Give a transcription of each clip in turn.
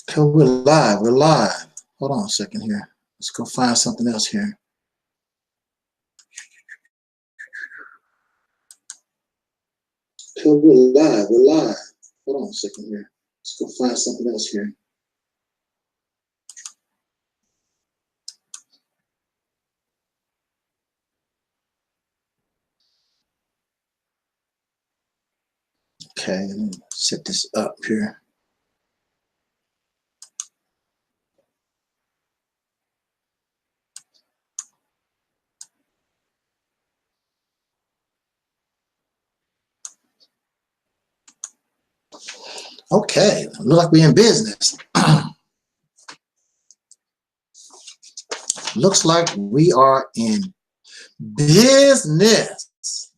Okay, we're live. We're live. Hold on a second here. Let's go find something else here. Okay, we're live. We're live. Hold on a second here. Let's go find something else here. Okay, let me set this up here. Okay, look like we're in business. Looks like we are in business.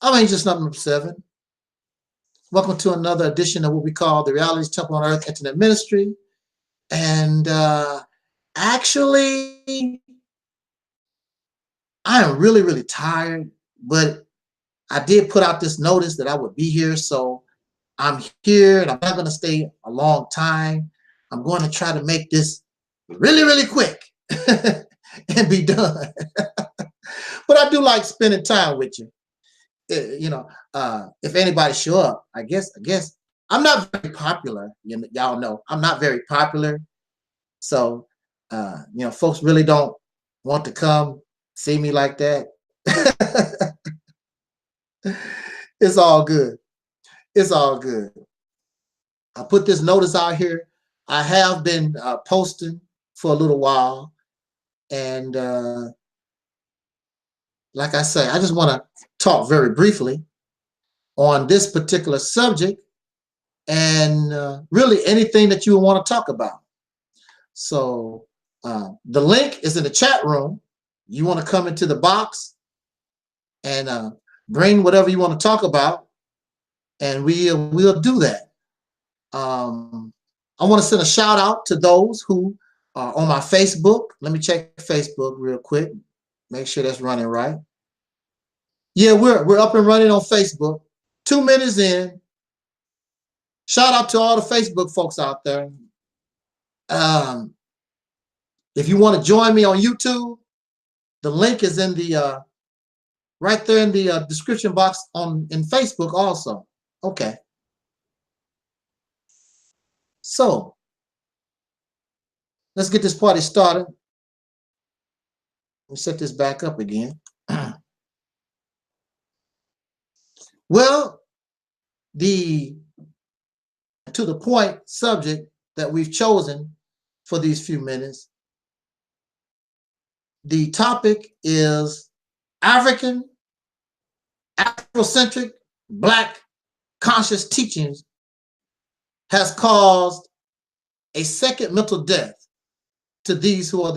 I'm Angel number 7. Welcome to another edition of what we call the Realities Temple on Earth Internet Ministry. And actually, I am really, really tired, but I did put out this notice that I would be here. So I'm here and I'm not going to stay a long time. I'm going to try to make this really, really quick and be done. But I do like spending time with you. You know, if anybody show up, I guess I'm not very popular. Y'all know I'm not very popular. So, you know, folks really don't want to come see me like that. It's all good. It's all good. I put this notice out here. I have been posting for a little while. And like I say, I just want to talk very briefly on this particular subject and really anything that you want to talk about. So the link is in the chat room. You want to come into the box and bring whatever you want to talk about, and we'll do that. I want to send a shout out to those who are on my Facebook. Let me check Facebook real quick. Make sure that's running right. Yeah, we're up and running on Facebook. 2 minutes in. Shout out to all the Facebook folks out there. If you want to join me on YouTube, the link is in the right there in the description box in Facebook also. Okay. So let's get this party started. Let me set this back up again. Well, to the point subject that we've chosen for these few minutes, the topic is Afrocentric, Black conscious teachings has caused a second mental death to these who are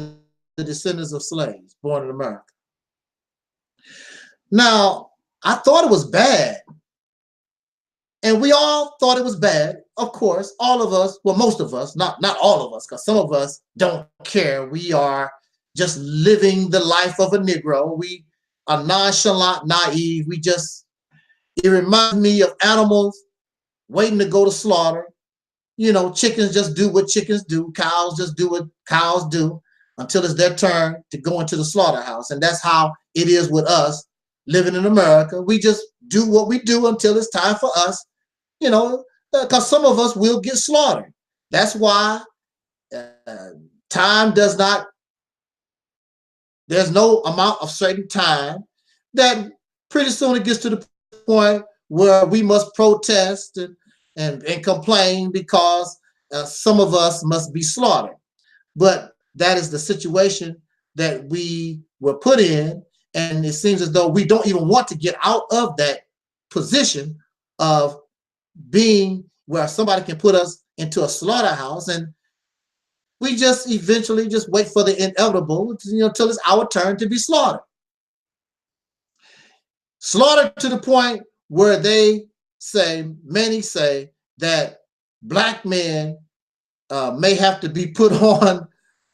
the descendants of slaves born in America. Now, I thought it was bad. And we all thought it was bad. Of course, all of us, well, most of us, not all of us, because some of us don't care. We are just living the life of a Negro. We are nonchalant, naive. It reminds me of animals waiting to go to slaughter. You know, chickens just do what chickens do. Cows just do what cows do until it's their turn to go into the slaughterhouse. And that's how it is with us living in America. We just do what we do until it's time for us, you know, because some of us will get slaughtered. That's why time does not, there's no amount of certain time that pretty soon it gets to the point where we must protest and complain because some of us must be slaughtered. But that is the situation that we were put in. And it seems as though we don't even want to get out of that position of being where somebody can put us into a slaughterhouse. And we just eventually just wait for the inevitable, you know, till it's our turn to be slaughtered. Slaughtered to the point where many say that Black men may have to be put on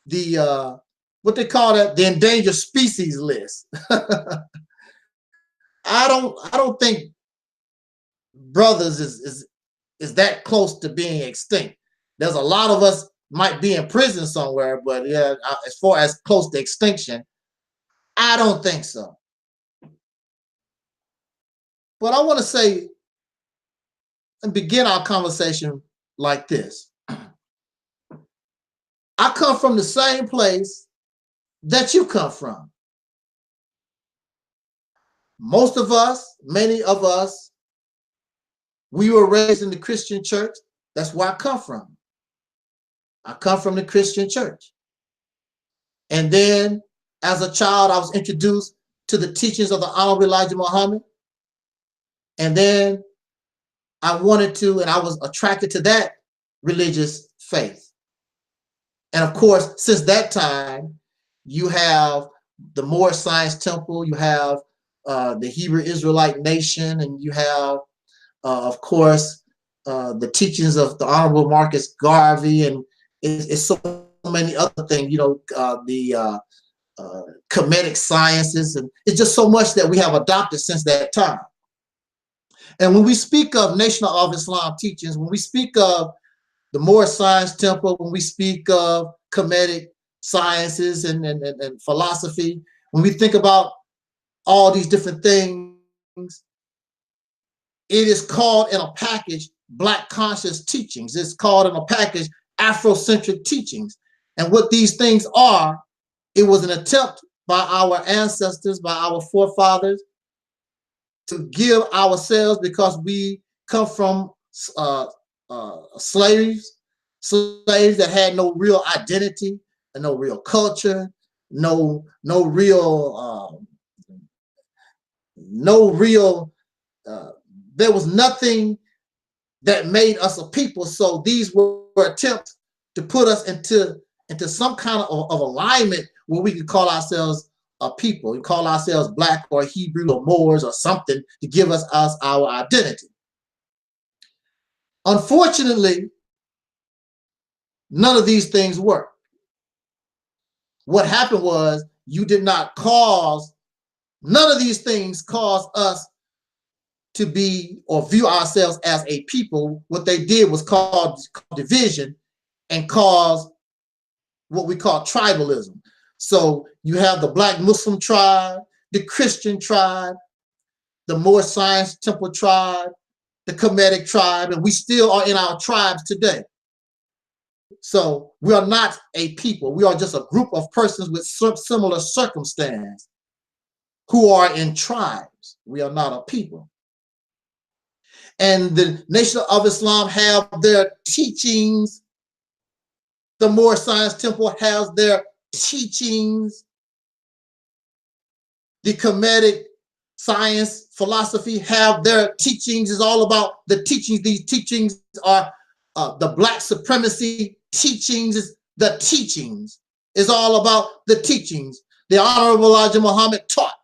the what they call that, the endangered species list. I don't think brothers is that close to being extinct. There's a lot of us might be in prison somewhere, but yeah, as far as close to extinction, I don't think so. But I want to say and begin our conversation like this. I come from the same place that you come from. Most of us, many of us, we were raised in the Christian church. That's where I come from. I come from the Christian church. And then as a child, I was introduced to the teachings of the Honorable Elijah Muhammad. And then I wanted to, and I was attracted to that religious faith. And of course, since that time, you have the Moorish Science Temple, you have the Hebrew Israelite Nation, and you have, of course, the teachings of the Honorable Marcus Garvey, and it's so many other things, you know, the Kemetic sciences, and it's just so much that we have adopted since that time. And when we speak of Nation of Islam teachings, when we speak of the Moorish Science Temple, when we speak of Kemetic sciences and philosophy, when we think about all these different things, it is called in a package Black conscious teachings. It's called in a package Afrocentric teachings. And what these things are, it was an attempt by our ancestors, by our forefathers, to give ourselves, because we come from slaves that had no real identity and no real culture, no real, there was nothing that made us a people. So these were attempts to put us into some kind of alignment where we could call ourselves a people. We call ourselves Black or Hebrew or Moors or something to give us our identity. Unfortunately, none of these things work. What happened was none of these things caused us to be or view ourselves as a people. What they did was cause division and cause what we call tribalism. So you have the Black Muslim tribe, the Christian tribe, the Moorish Science Temple tribe, the Kemetic tribe, and we still are in our tribes today. So we are not a people. We are just a group of persons with similar circumstance who are in tribes. We are not a people. And the Nation of Islam have their teachings. The Moorish Science Temple has their teachings. The Kemetic science, philosophy have their teachings. It's all about the teachings. These teachings are the Black supremacy teachings. The teachings is all about the teachings. The Honorable Elijah Muhammad taught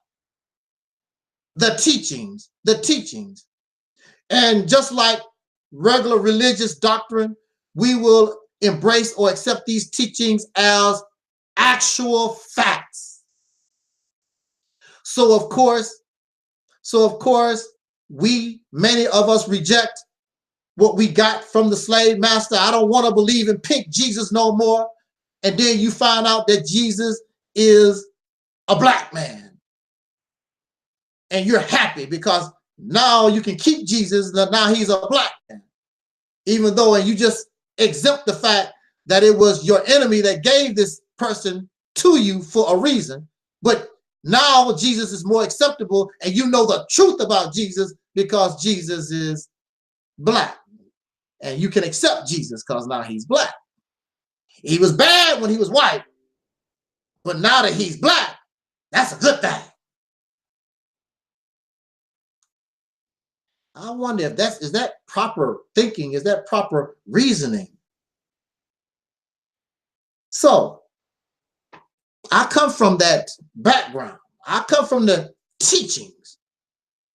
the teachings, the teachings. And just like regular religious doctrine, we will embrace or accept these teachings as actual facts. So of course, many of us reject what we got from the slave master. I don't want to believe in pink Jesus no more. And then you find out that Jesus is a Black man. And you're happy because now you can keep Jesus, now he's a Black man. Even though, and you just exempt the fact that it was your enemy that gave this person to you for a reason. But now Jesus is more acceptable, and you know the truth about Jesus because Jesus is Black. And you can accept Jesus because now he's Black. He was bad when he was white, but now that he's Black, that's a good thing. I wonder if is that proper thinking? Is that proper reasoning? So I come from that background. I come from the teachings.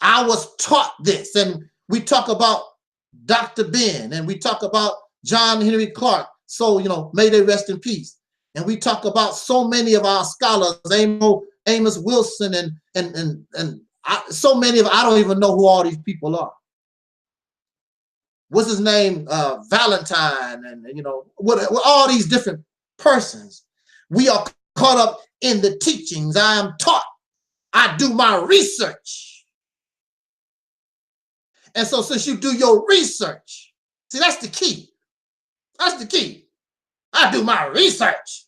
I was taught this, and we talk about Dr. Ben, and we talk about John Henry Clark. So, you know, may they rest in peace. And we talk about so many of our scholars, Amos Wilson, and so many of, I don't even know who all these people are. what's his name, Valentine, and what all these different persons. We are caught up in the teachings. I am taught. I do my research. And so since you do your research, see, that's the key. That's the key. I do my research.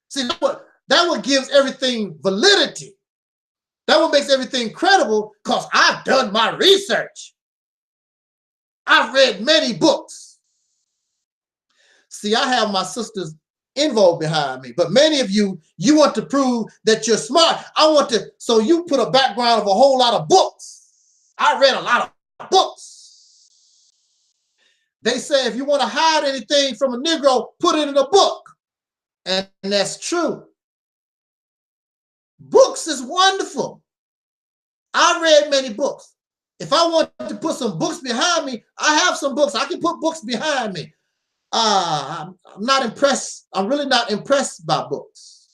See, that what gives everything validity. That what makes everything credible, because I've done my research. I've read many books. See, I have my sister's info behind me, but many of you want to prove that you're smart. So you put a background of a whole lot of books. I read a lot of books. They say if you want to hide anything from a Negro, put it in a book. And that's true. Books is wonderful. I read many books. If I want to put some books behind me, I have some books. I can put books behind me. I'm not impressed. I'm really not impressed by books.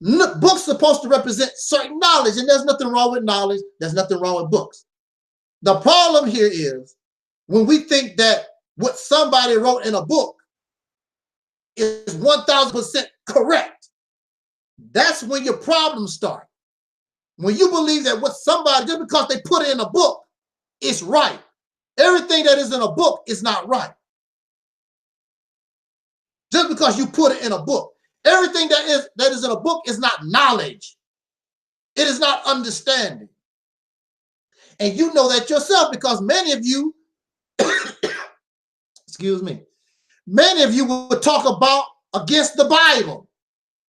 Books are supposed to represent certain knowledge, and there's nothing wrong with knowledge. There's nothing wrong with books. The problem here is when we think that what somebody wrote in a book is 1000% correct. That's when your problems start. When you believe that what somebody, just because they put it in a book, it's right. Everything that is in a book is not right. Just because you put it in a book. Everything that is in a book is not knowledge. It is not understanding. And you know that yourself, because many of you, excuse me, many of you will talk about against the Bible.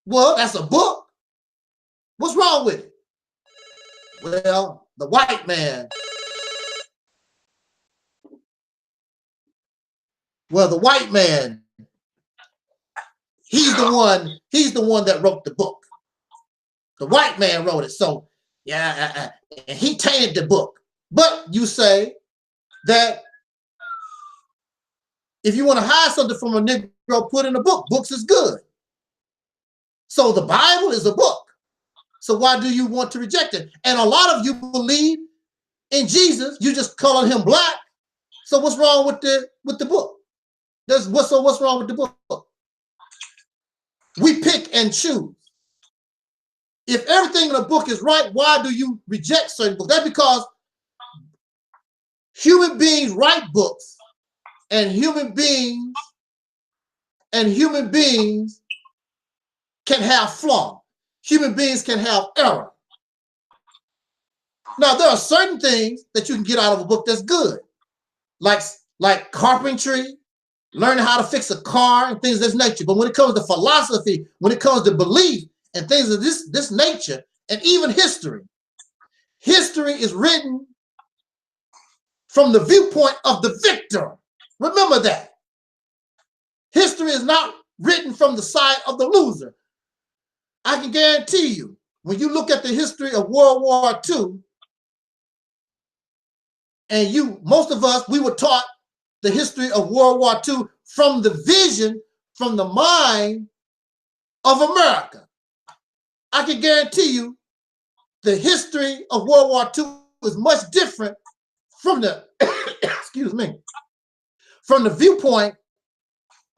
Well, that's a book. What's wrong with it? Well, the white man. Well, the white man, he's the one that wrote the book. The white man wrote it. So, yeah, and he tainted the book. But you say that if you want to hide something from a Negro, put in a book. Books is good. So the Bible is a book. So why do you want to reject it? And a lot of you believe in Jesus. You just calling him black. So what's wrong with the book? What's wrong with the book? We pick and choose. If everything in a book is right, why do you reject certain books? That's because human beings write books, and human beings can have flaws. Human beings can have error. Now, there are certain things that you can get out of a book that's good, like carpentry, learning how to fix a car and things of this nature. But when it comes to philosophy, when it comes to belief and things of this nature, and even history is written from the viewpoint of the victor. Remember that. History is not written from the side of the loser. I can guarantee you, when you look at the history of World War II, and most of us, we were taught the history of World War II from the vision, from the mind of America. I can guarantee you the history of World War II is much different from the, excuse me, from the viewpoint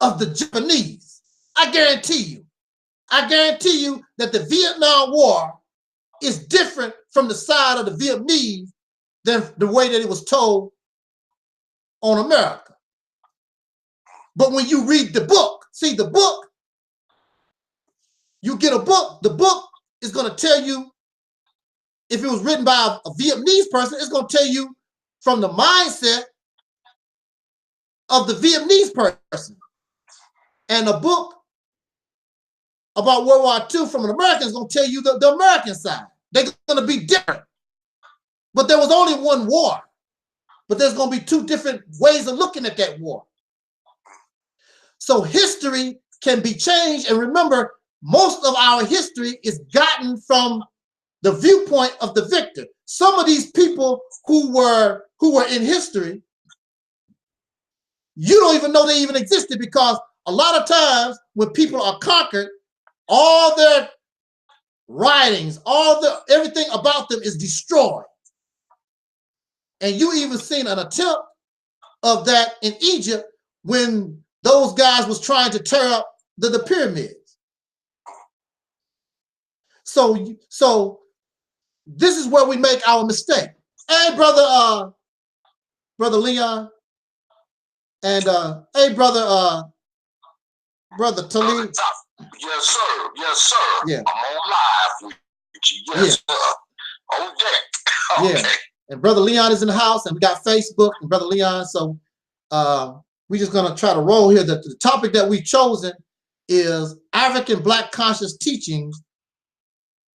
of the Japanese. I guarantee you that the Vietnam War is different from the side of the Vietnamese than the way that it was told on America. But when you read the book, see the book, you get a book, the book is going to tell you, if it was written by a Vietnamese person, it's going to tell you from the mindset of the Vietnamese person. And a book about World War II from an American is going to tell you the American side. They're going to be different. But there was only one war. But there's going to be two different ways of looking at that war. So history can be changed. And remember, most of our history is gotten from the viewpoint of the victor. Some of these people who were in history, you don't even know they even existed, because a lot of times when people are conquered, all their writings, everything about them is destroyed. And you even seen an attempt of that in Egypt when those guys was trying to tear up the pyramids. So this is where we make our mistake. Hey, brother Leon, and hey, brother Talib. Yes, sir. Yes, sir. Yeah. I'm on live with you. Yes, sir. On deck. Okay. Yeah. And brother Leon is in the house, and we got Facebook and brother Leon. So we're just gonna try to roll here. The topic that we've chosen is African Black conscious teachings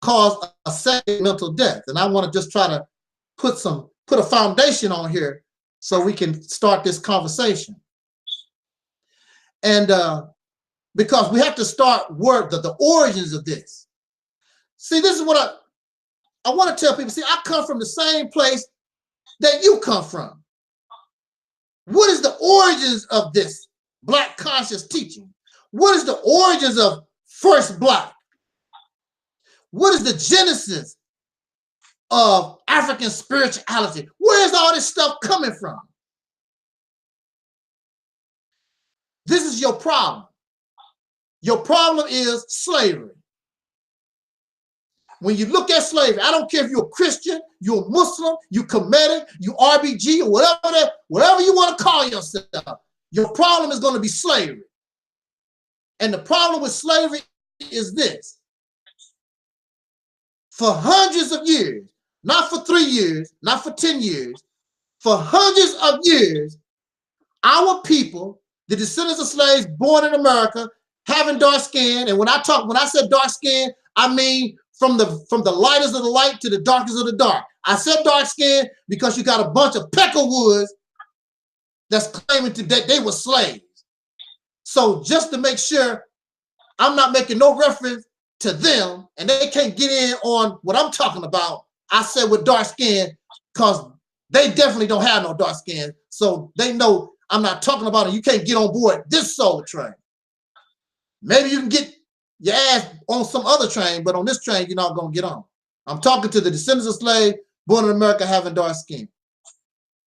cause a second mental death. And I want to just try to put a foundation on here so we can start this conversation. And because we have to start the origins of this. See, this is what I want to tell people. See, I come from the same place that you come from. What is the origins of this Black conscious teaching? What is the origins of First Black? What is the genesis of African spirituality? Where is all this stuff coming from? This is your problem. Your problem is slavery. When you look at slavery, I don't care if you're a Christian, you're a Muslim, you Kemetic, you RBG, or whatever you want to call yourself, your problem is going to be slavery. And the problem with slavery is this. For hundreds of years, not for 3 years, not for 10 years, for hundreds of years, our people, the descendants of slaves born in America, having dark skin, and when I said dark skin, I mean from the lightest of the light to the darkest of the dark. I said dark skin because you got a bunch of Peckerwoods that's claiming that they were slaves. So just to make sure I'm not making no reference to them and they can't get in on what I'm talking about, I said with dark skin because they definitely don't have no dark skin. So they know I'm not talking about it. You can't get on board this soul train. Maybe you can get your ass on some other train, but on this train, you're not going to get on. I'm talking to the descendants of slaves born in America having dark skin.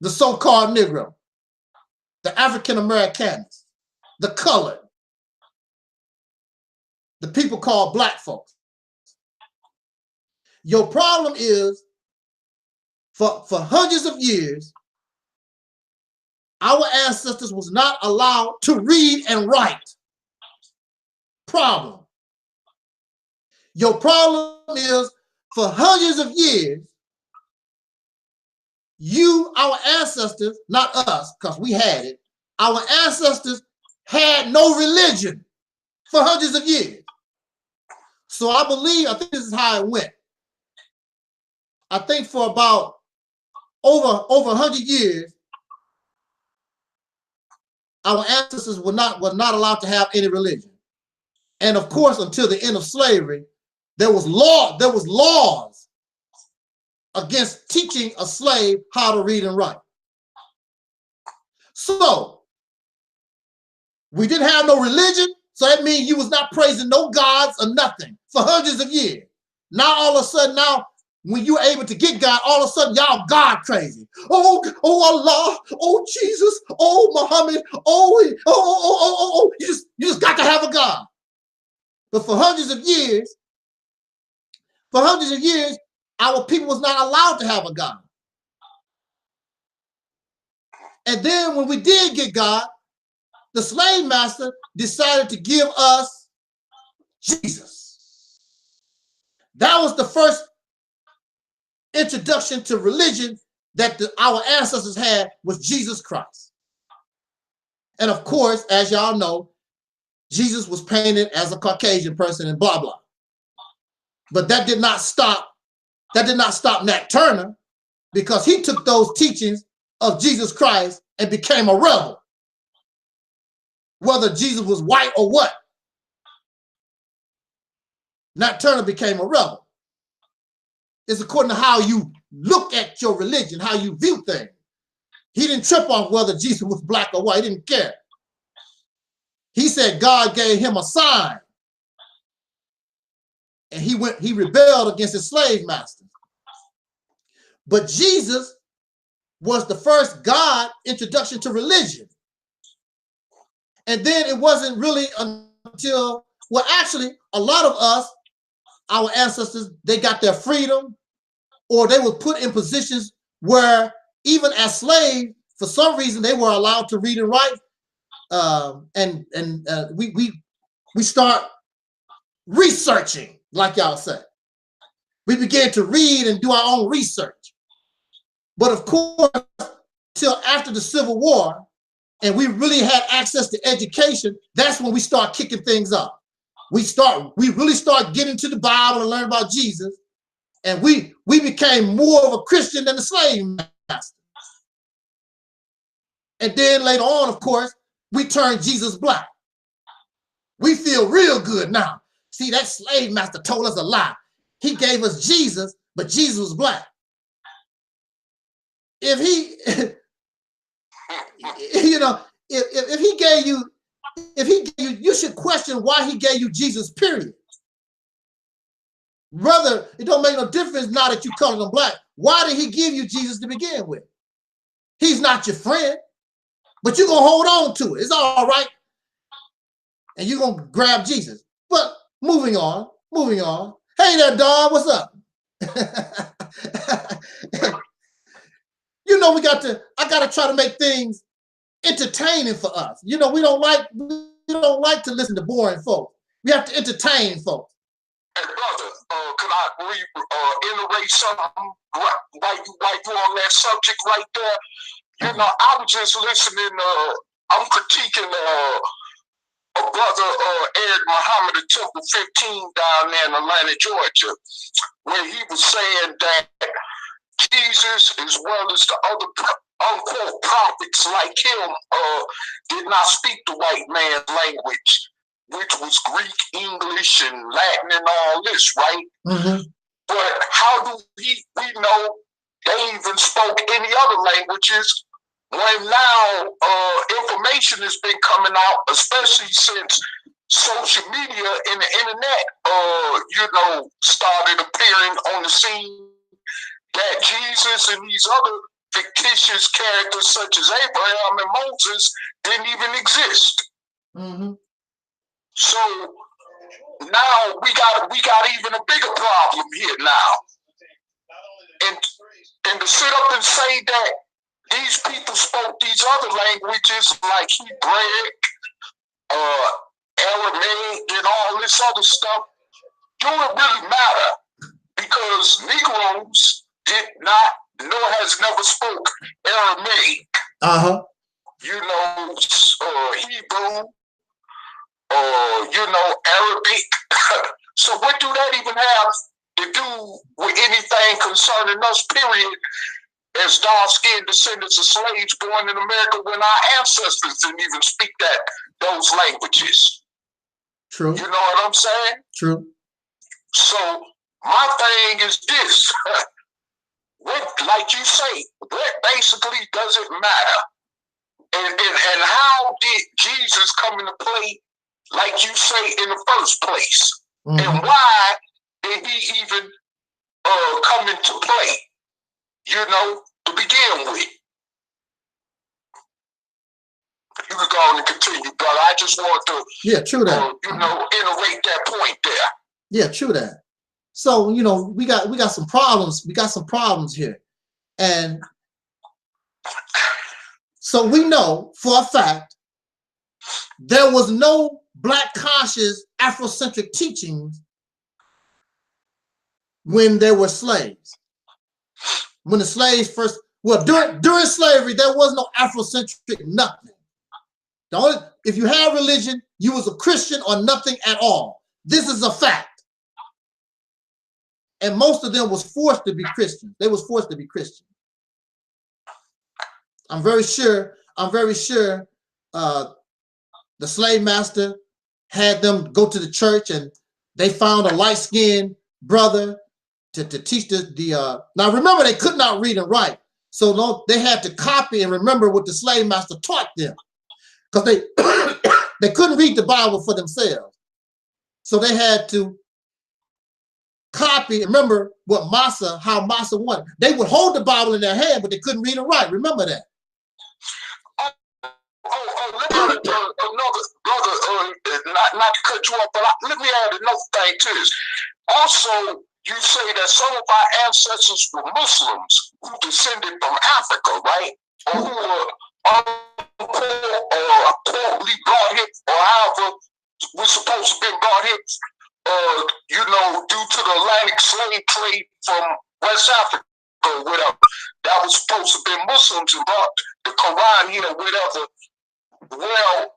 The so-called Negro, the African Americans, the colored, the people called Black folks. Your problem is for hundreds of years, our ancestors was not allowed to read and write. Problem. Your problem is for hundreds of years, our ancestors, not us, because we had it, our ancestors had no religion for hundreds of years. So I think this is how it went. I think for about over 100 years, our ancestors were not allowed to have any religion. And of course, until the end of slavery, there was laws against teaching a slave how to read and write. So we didn't have no religion, so that means you was not praising no gods or nothing for hundreds of years. Now all of a sudden, when you're able to get God, all of a sudden y'all God crazy. Oh Allah, oh Jesus, oh Muhammad, you just got to have a God. But for hundreds of years, our people was not allowed to have a God. And then when we did get God, the slave master decided to give us Jesus. That was the first introduction to religion that our ancestors had, was Jesus Christ. And of course, as y'all know, Jesus was painted as a Caucasian person and blah, blah. But that did not stop Nat Turner, because he took those teachings of Jesus Christ and became a rebel. Whether Jesus was white or what, Nat Turner became a rebel. It's according to how you look at your religion, how you view things. He didn't trip off whether Jesus was black or white. He didn't care. He said God gave him a sign. And he rebelled against his slave master. But Jesus was the first God introduction to religion. And then it wasn't really until, well, actually, a lot of us, our ancestors, they got their freedom, or they were put in positions where even as slaves, for some reason, they were allowed to read and write. We start researching, like y'all say. We began to read and do our own research. But of course, till after the Civil War, and we really had access to education, that's when we start kicking things up. We really start getting to the Bible and learn about Jesus. And we became more of a Christian than the slave master. And then later on, of course, we turned Jesus black. We feel real good now. See, that slave master told us a lie. He gave us Jesus, but Jesus was black. If he, you know, if he gave you, you should question why he gave you Jesus, period. Brother, it don't make no difference now that you calling him black. Why did he give you Jesus to begin with? He's not your friend, but you're going to hold on to it. It's all right. And you're going to grab Jesus. But moving on. Hey there, dog, what's up? You know, I got to try to make things entertaining for us. You know, we don't like to listen to boring folks. We have to entertain folks. Hey, brother, can I iterate something while you on that subject right there? You know, I was just listening. I'm critiquing a brother, Eric Muhammad at Temple 15 down there in Atlanta, Georgia, where he was saying that Jesus, as well as the other unquote prophets like him, did not speak the white man's language, which was Greek, English, and Latin and all this, right? Mm-hmm. But how do we know they even spoke any other languages when now information has been coming out, especially since social media and the internet, started appearing on the scene, that Jesus and these other fictitious characters such as Abraham and Moses didn't even exist. Mm-hmm. So now we got even a bigger problem here now. And to sit up and say that these people spoke these other languages like Hebraic, Aramaic, and all this other stuff, do it really matter? Because Negroes did not, nor has never spoke Aramaic. Uh-huh. Hebrew, Arabic. So what do that even have to do with anything concerning us, period, as dark-skinned descendants of slaves born in America when our ancestors didn't even speak those languages? True. You know what I'm saying? True. So my thing is this. Like you say, what basically does it matter? And how did Jesus come into play, like you say, in the first place? Mm-hmm. And why did he even come into play, to begin with? You can go on and continue, brother. I just want to, true that. Iterate that point there. Yeah, true that. So, we got some problems. We got some problems here. And so we know for a fact there was no Black conscious Afrocentric teachings when there were slaves. When the slaves first, during slavery, there was no Afrocentric nothing. If you had religion, you was a Christian or nothing at all. This is a fact. And most of them was forced to be Christian. They was forced to be Christian. I'm very sure the slave master had them go to the church and they found a light-skinned brother to teach now remember, they could not read and write. So they had to copy and remember what the slave master taught them. Because they couldn't read the Bible for themselves. So they had to copy. Remember what how Massa won. They would hold the Bible in their hand, but they couldn't read and write. Remember that. Let me add not to cut you off, but let me add another thing to this. Also, you say that some of our ancestors were Muslims who descended from Africa, right? Or who were poorly brought here, or however we're supposed to be brought here, you know, due to the Atlantic slave trade from West Africa or whatever. That was supposed to be Muslims and brought the Quran here or whatever. Well,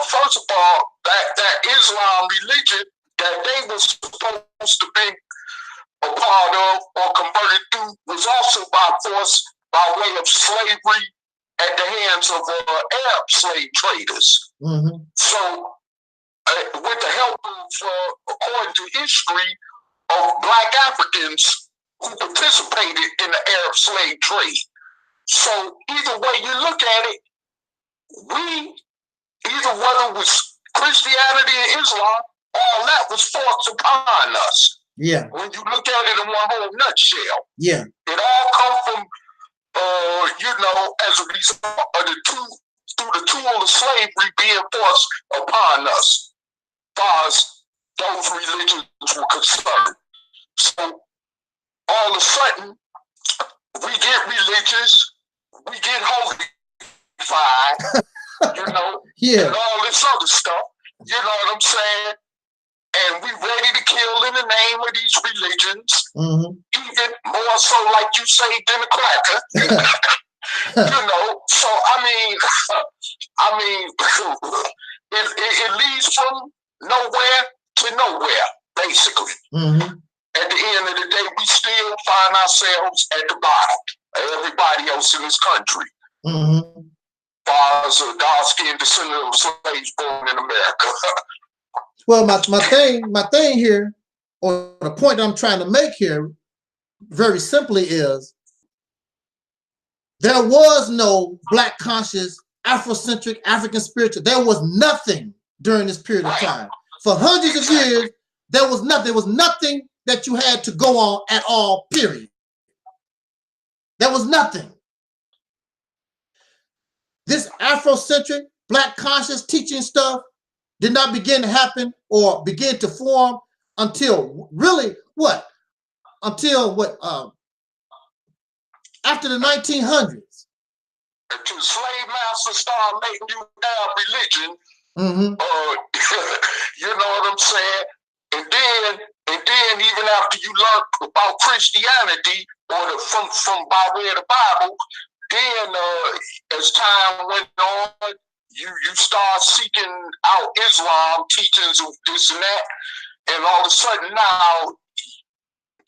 first of all, that Islam religion that they were supposed to be a part of or converted to was also by force, by way of slavery at the hands of Arab slave traders. Mm-hmm. So, with the help of, according to history, of Black Africans who participated in the Arab slave trade. So, either way you look at it, either whether it was Christianity or Islam, all that was forced upon us. Yeah. When you look at it in one whole nutshell. Yeah. It all come from, you know, as a result of through the tool of slavery being forced upon us, as far as those religions were concerned. So all of a sudden, we get religious, we get holified, you know, yeah, and all this other stuff. You know what I'm saying? And we ready to kill in the name of these religions, even more so, like you say, than a cracker. You know, so I mean, it leads from nowhere to nowhere, basically. At the end of the day, we still find ourselves at the bottom of everybody else in this country. As far as a dark-skinned descendant of slaves born in America. Well, my thing here, or the point I'm trying to make here, very simply is there was no Black conscious, Afrocentric, African spiritual. There was nothing during this period of time. For hundreds of years, there was nothing. There was nothing that you had to go on at all, period. There was nothing. This Afrocentric, Black conscious teaching stuff did not begin to happen or begin to form until really what? Until what? After the 1900s. Until slave masters started making you have religion. You know what I'm saying? And then even after you learned about Christianity or from by way of the Bible, then as time went on, you start seeking out Islam teachings of this and that, and all of a sudden now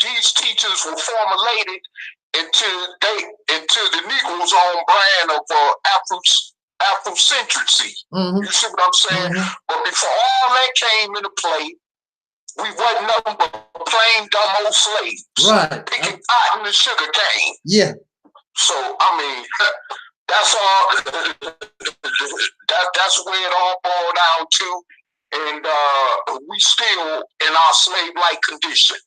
these teachings were formulated into the Negro's own brand of Afrocentricity. You see what I'm saying? But before all that came into play, we wasn't nothing but plain dumb old slaves, picking cotton and sugar cane. Yeah. So I mean, that's all. That's where it all boiled down to, and we still in our slave-like condition.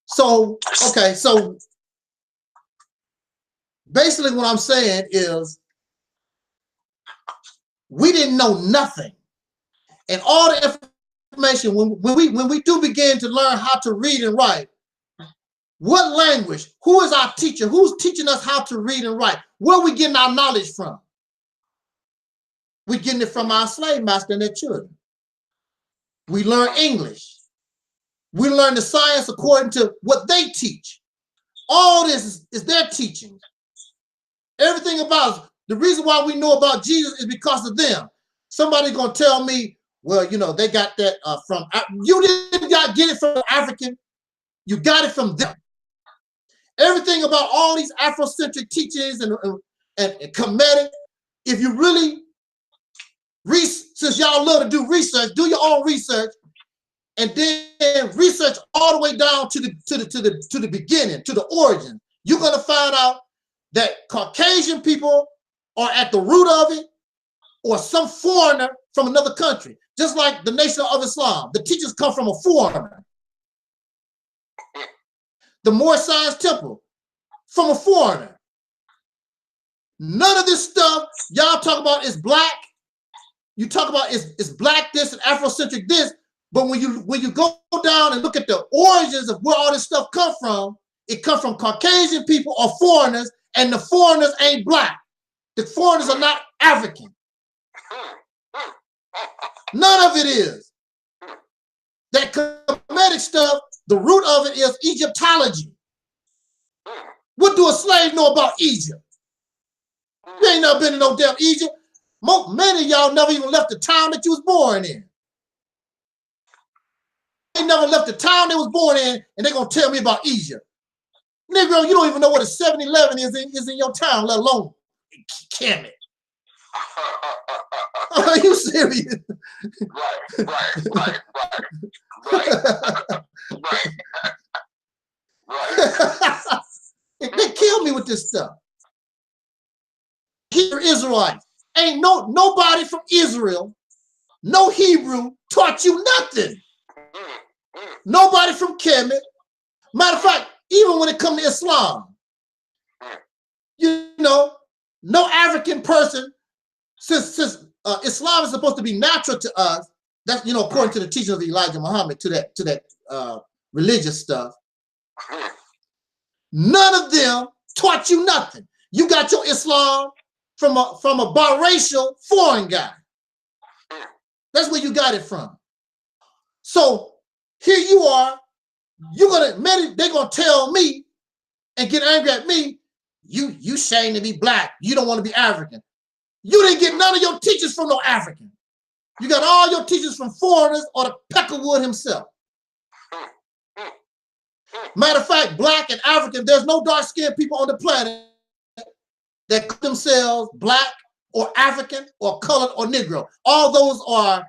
So okay, so basically, what I'm saying is, we didn't know nothing, and all the information when we do begin to learn how to read and write. What language? Who is our teacher? Who's teaching us how to read and write? Where are we getting our knowledge from? We're getting it from our slave master and their children. We learn English. We learn the science according to what they teach. All this is their teaching. Everything about us. The reason why we know about Jesus is because of them. Somebody's going to tell me, well, you know, they got that from, you didn't get it from African. You got it from them. Everything about all these Afrocentric teachings and Kemetic, if you really, since y'all love to do research, do your own research, and then research all the way down to the beginning, to the origin. You're gonna find out that Caucasian people are at the root of it, or some foreigner from another country. just like the Nation of Islam. The teachers come from a foreigner. The Moorish Science Temple, from a foreigner. None of this stuff y'all talk about is black. You talk about it's black this and Afrocentric this, but when you go down and look at the origins of where all this stuff come from, it comes from Caucasian people or foreigners, and the foreigners ain't black. The foreigners are not African. None of it is. That Kemetic stuff, the root of it is Egyptology. What do a slave know about Egypt? You ain't never been to no damn Egypt. Many of y'all never even left the town that you was born in. They never left the town they was born in, and they're going to tell me about Egypt. Negro, you don't even know what a 7-Eleven is in your town, let alone Kemet. Are you serious? Right. They kill me with this stuff. Hebrew Israelites. Ain't nobody from Israel, no Hebrew taught you nothing. Nobody from Kemet. Matter of fact, even when it comes to Islam, you know, no African person, since Islam is supposed to be natural to us, that's, you know, according to the teaching of Elijah Muhammad, to that religious stuff, none of them taught you nothing. You got your Islam from a biracial foreign guy. That's where you got it from. So here you are, they're gonna tell me and get angry at me, you shame to be black, you don't want to be African. You didn't get none of your teachers from no African. You got all your teachers from foreigners or the Peckerwood himself. Matter of fact, black and African, there's no dark-skinned people on the planet that call themselves black or African or colored or Negro. All those are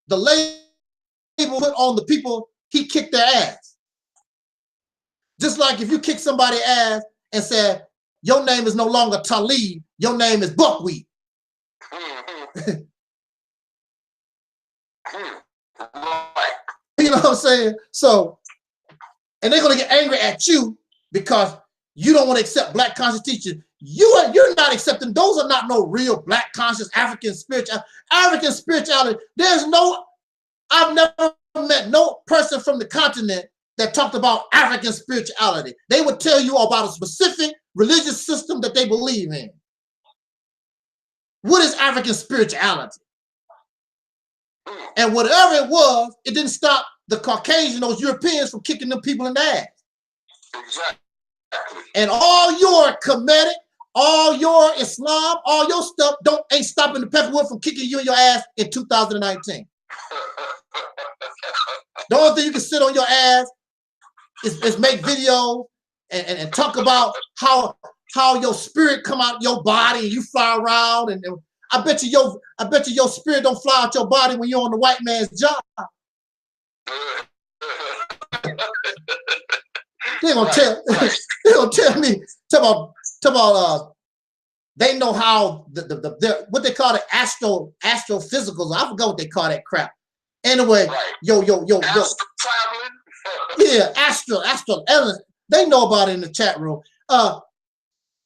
the label put on the people he kicked their ass. Just like if you kick somebody's ass and said, your name is no longer Talib, your name is Buckwheat. You know what I'm saying? So, and they're going to get angry at you because you don't want to accept black conscious teachers. You're not accepting. Those are not no real black conscious African spirituality. I've never met no person from the continent that talked about African spirituality. They would tell you about a specific religious system that they believe in. What is African spirituality? And whatever it was, it didn't stop the Caucasian, those Europeans, from kicking them people in the ass. Exactly. And all your Kemetic, all your Islam, all your stuff ain't stopping the Peckerwood from kicking you in your ass in 2019. The only thing you can sit on your ass is make videos and talk about how your spirit come out your body and you fly around, and I bet you your spirit don't fly out your body when you're on the white man's job. They're gonna tell me they know how what they call the astrophysicals. I forgot what they call that crap. Anyway, yo. Yeah, astral. They know about it in the chat room.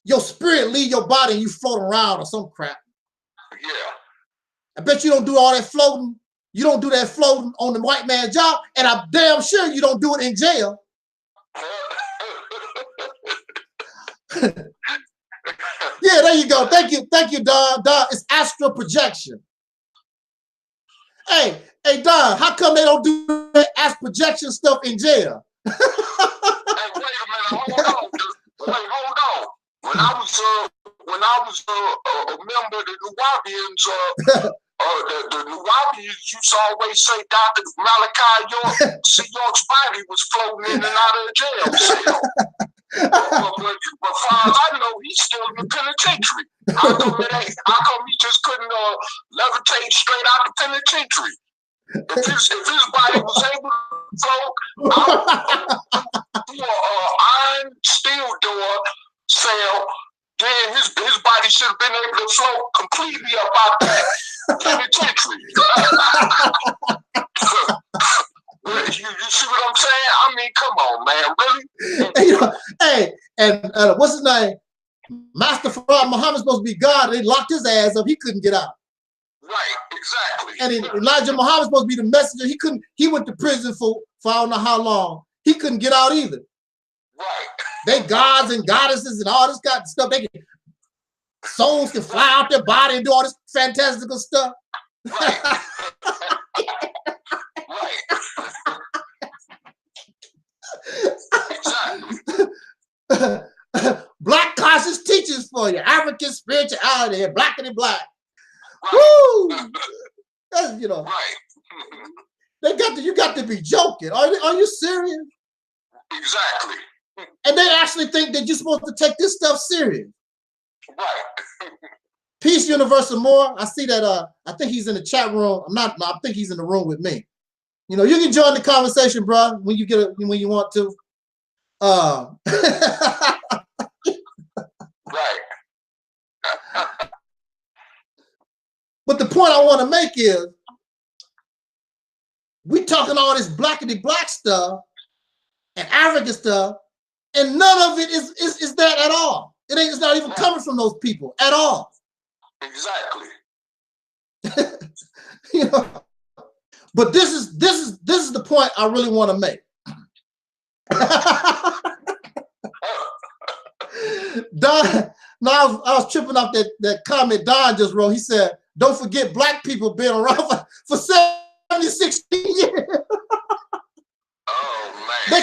Your spirit leave your body and you float around or some crap. Yeah. I bet you don't do all that floating. You don't do that floating on the white man's job, and I'm damn sure you don't do it in jail. Yeah, there you go. Thank you, Don. Don, it's astral projection. Hey, Don, how come they don't do that astral projection stuff in jail? Hey, wait a minute, hold on. When I was a member of the Nuwaubians, the Nuwaubians used to always say Dr. Malachi York's body was floating in and out of the jail cell. But far as I know, he's still in the penitentiary. How come he just couldn't levitate straight out the penitentiary? If his body was able to float through an iron steel door cell, then his body should have been able to float completely up out that penitentiary. You see what I'm saying? I mean, come on, man, really? And, you know, hey, and what's his name? Master Farad Muhammad's supposed to be God. They locked his ass up. He couldn't get out. Right, exactly. And Elijah Muhammad's supposed to be the messenger. He couldn't. He went to prison for I don't know how long. He couldn't get out either. Right. They gods and goddesses and all this kind of stuff. They can, souls can fly out their body and do all this fantastical stuff. Right. Right. Exactly. Black conscious teachers for you. African spirituality, blackity black. Right. Woo! That's, you know. Right. They got to. You got to be joking. Are you serious? Exactly. And they actually think that you're supposed to take this stuff serious. Right. Peace Universal More. I see that. I think he's in the chat room. I think he's in the room with me. You know, you can join the conversation, bro, when you when you want to. Right. But the point I want to make is, we talking all this blackity black stuff and African stuff, and none of it is that at all. It's not even coming from those people at all. Exactly. You know, but this is the point I really want to make. Don, now I was tripping off that comment Don just wrote. He said, "Don't forget black people been around for 76 years." Oh man.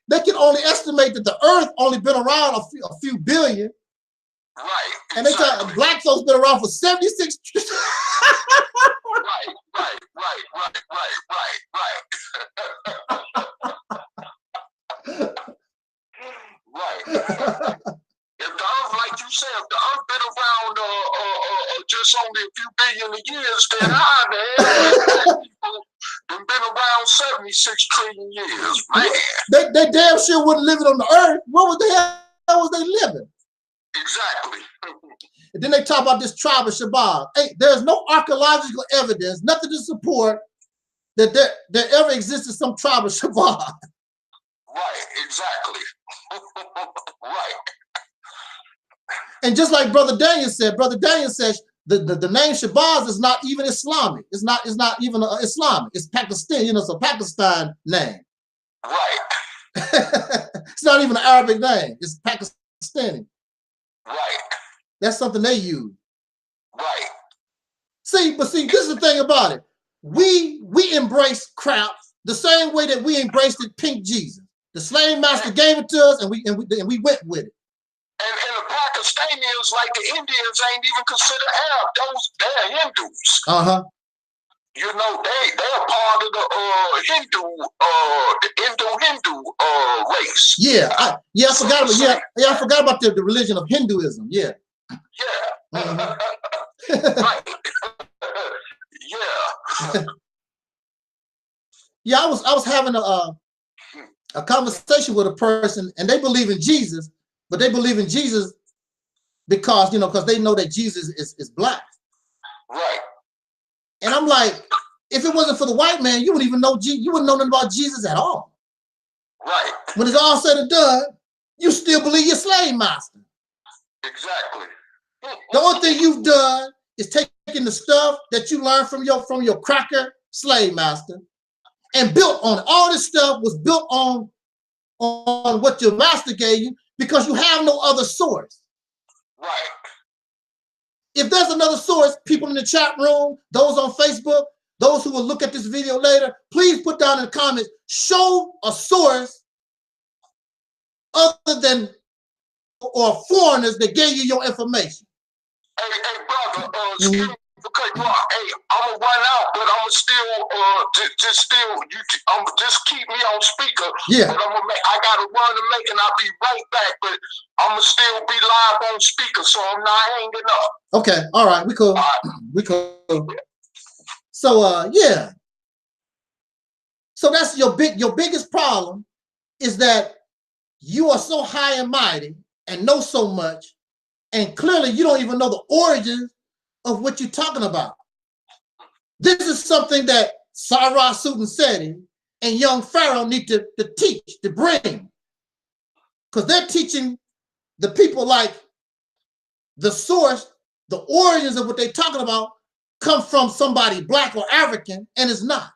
They can only estimate that the earth only been around a few billion. Right. And they tell black folks been around for 76. Right. If the earth, like you said, if the earth been around just only a few billion years, then how the hell people been around 76 trillion years, man? They damn sure wouldn't live it on the earth. What the hell was they living? Exactly. And then they talk about this tribe of Shabazz. Hey, there's no archaeological evidence, nothing to support that there ever existed some tribe of Shabazz. Right, exactly. Right. And just like Brother Daniel said the name Shabazz is not even Islamic. It's not even Islamic. It's Pakistan. You know, it's a Pakistan name. Right. It's not even an Arabic name. It's Pakistani. Right. That's something they use. Right. See, this is the thing about it. We embrace crap the same way that we embraced it pink Jesus. The slave master gave it to us, and we went with it. And the Pakistanians, like the Indians, ain't even considered Arab. They're Hindus. Uh-huh. You know, they're part of the Hindu race. Yeah, I forgot about the religion of Hinduism. Yeah. Yeah. Mm-hmm. Right. Yeah. Yeah, I was having a conversation with a person, and they believe in Jesus, but they believe in Jesus because they know that Jesus is black. Right. And I'm like, if it wasn't for the white man, you wouldn't even know you wouldn't know nothing about Jesus at all. Right. When it's all said and done, you still believe your slave master. Exactly. The only thing you've done is taking the stuff that you learned from your cracker slave master and built on it. All this stuff was built on what your master gave you because you have no other source. Right. If there's another source, people in the chat room, those on Facebook, those who will look at this video later, please put down in the comments, show a source other than or foreigners that gave you your information. Hey, brother, excuse me for cutting you off. Hey, I'm gonna run out, but I'm gonna just keep me on speaker. Yeah. But I gotta run and make, and I'll be right back. But I'm gonna still be live on speaker, so I'm not hanging up. Okay, all right, we cool. We cool. So yeah. So that's your biggest problem is that you are so high and mighty and know so much, and clearly you don't even know the origins of what you're talking about. This is something that Sarah Sutanseti and young Pharaoh need to teach, to bring. Because they're teaching the people like the source, the origins of what they're talking about come from somebody black or African, and it's not.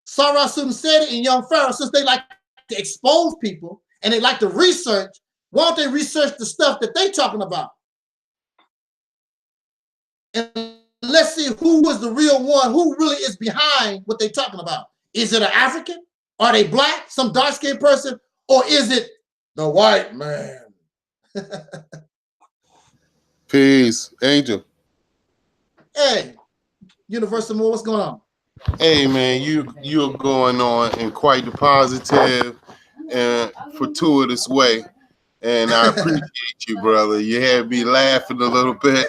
Sarah Sutton said it, and young Pharaoh, since they like to expose people and they like to research, why don't they research the stuff that they talking about? And let's see who was the real one, who really is behind what they're talking about. Is it an African? Are they black, some dark-skinned person? Or is it the white man? Peace, Angel. Hey, Universal Moore, what's going on? Hey man, you're going on in quite the positive and fortuitous way, and I appreciate you, brother. You had me laughing a little bit,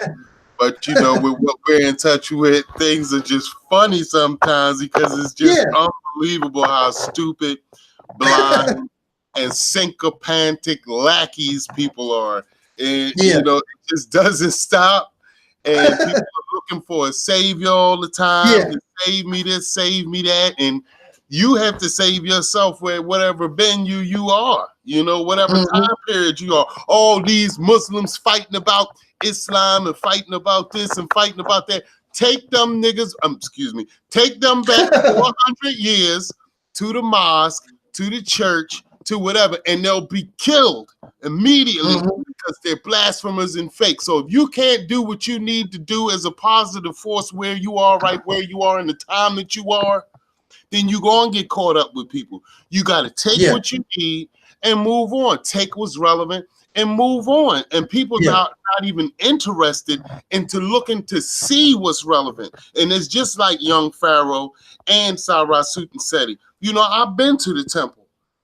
but you know, with what we're in touch with, things are just funny sometimes because it's just unbelievable how stupid, blind, and syncopantic lackeys people are, and you know, it just doesn't stop. And people are looking for a savior all the time. Save me this, save me that. And you have to save yourself with whatever venue you are, you know, whatever time period you are. All these Muslims fighting about Islam and fighting about this and fighting about that. Take them niggas, take them back 400 years to the mosque, to the church, to whatever, and they'll be killed immediately because they're blasphemers and fake. So if you can't do what you need to do as a positive force where you are, right where you are in the time that you are, then you're going to get caught up with people. You got to take what you need and move on. Take what's relevant and move on. And people not even interested into looking to see what's relevant. And it's just like young Pharaoh and Sarah Sutton Seti. You know, I've been to the temple.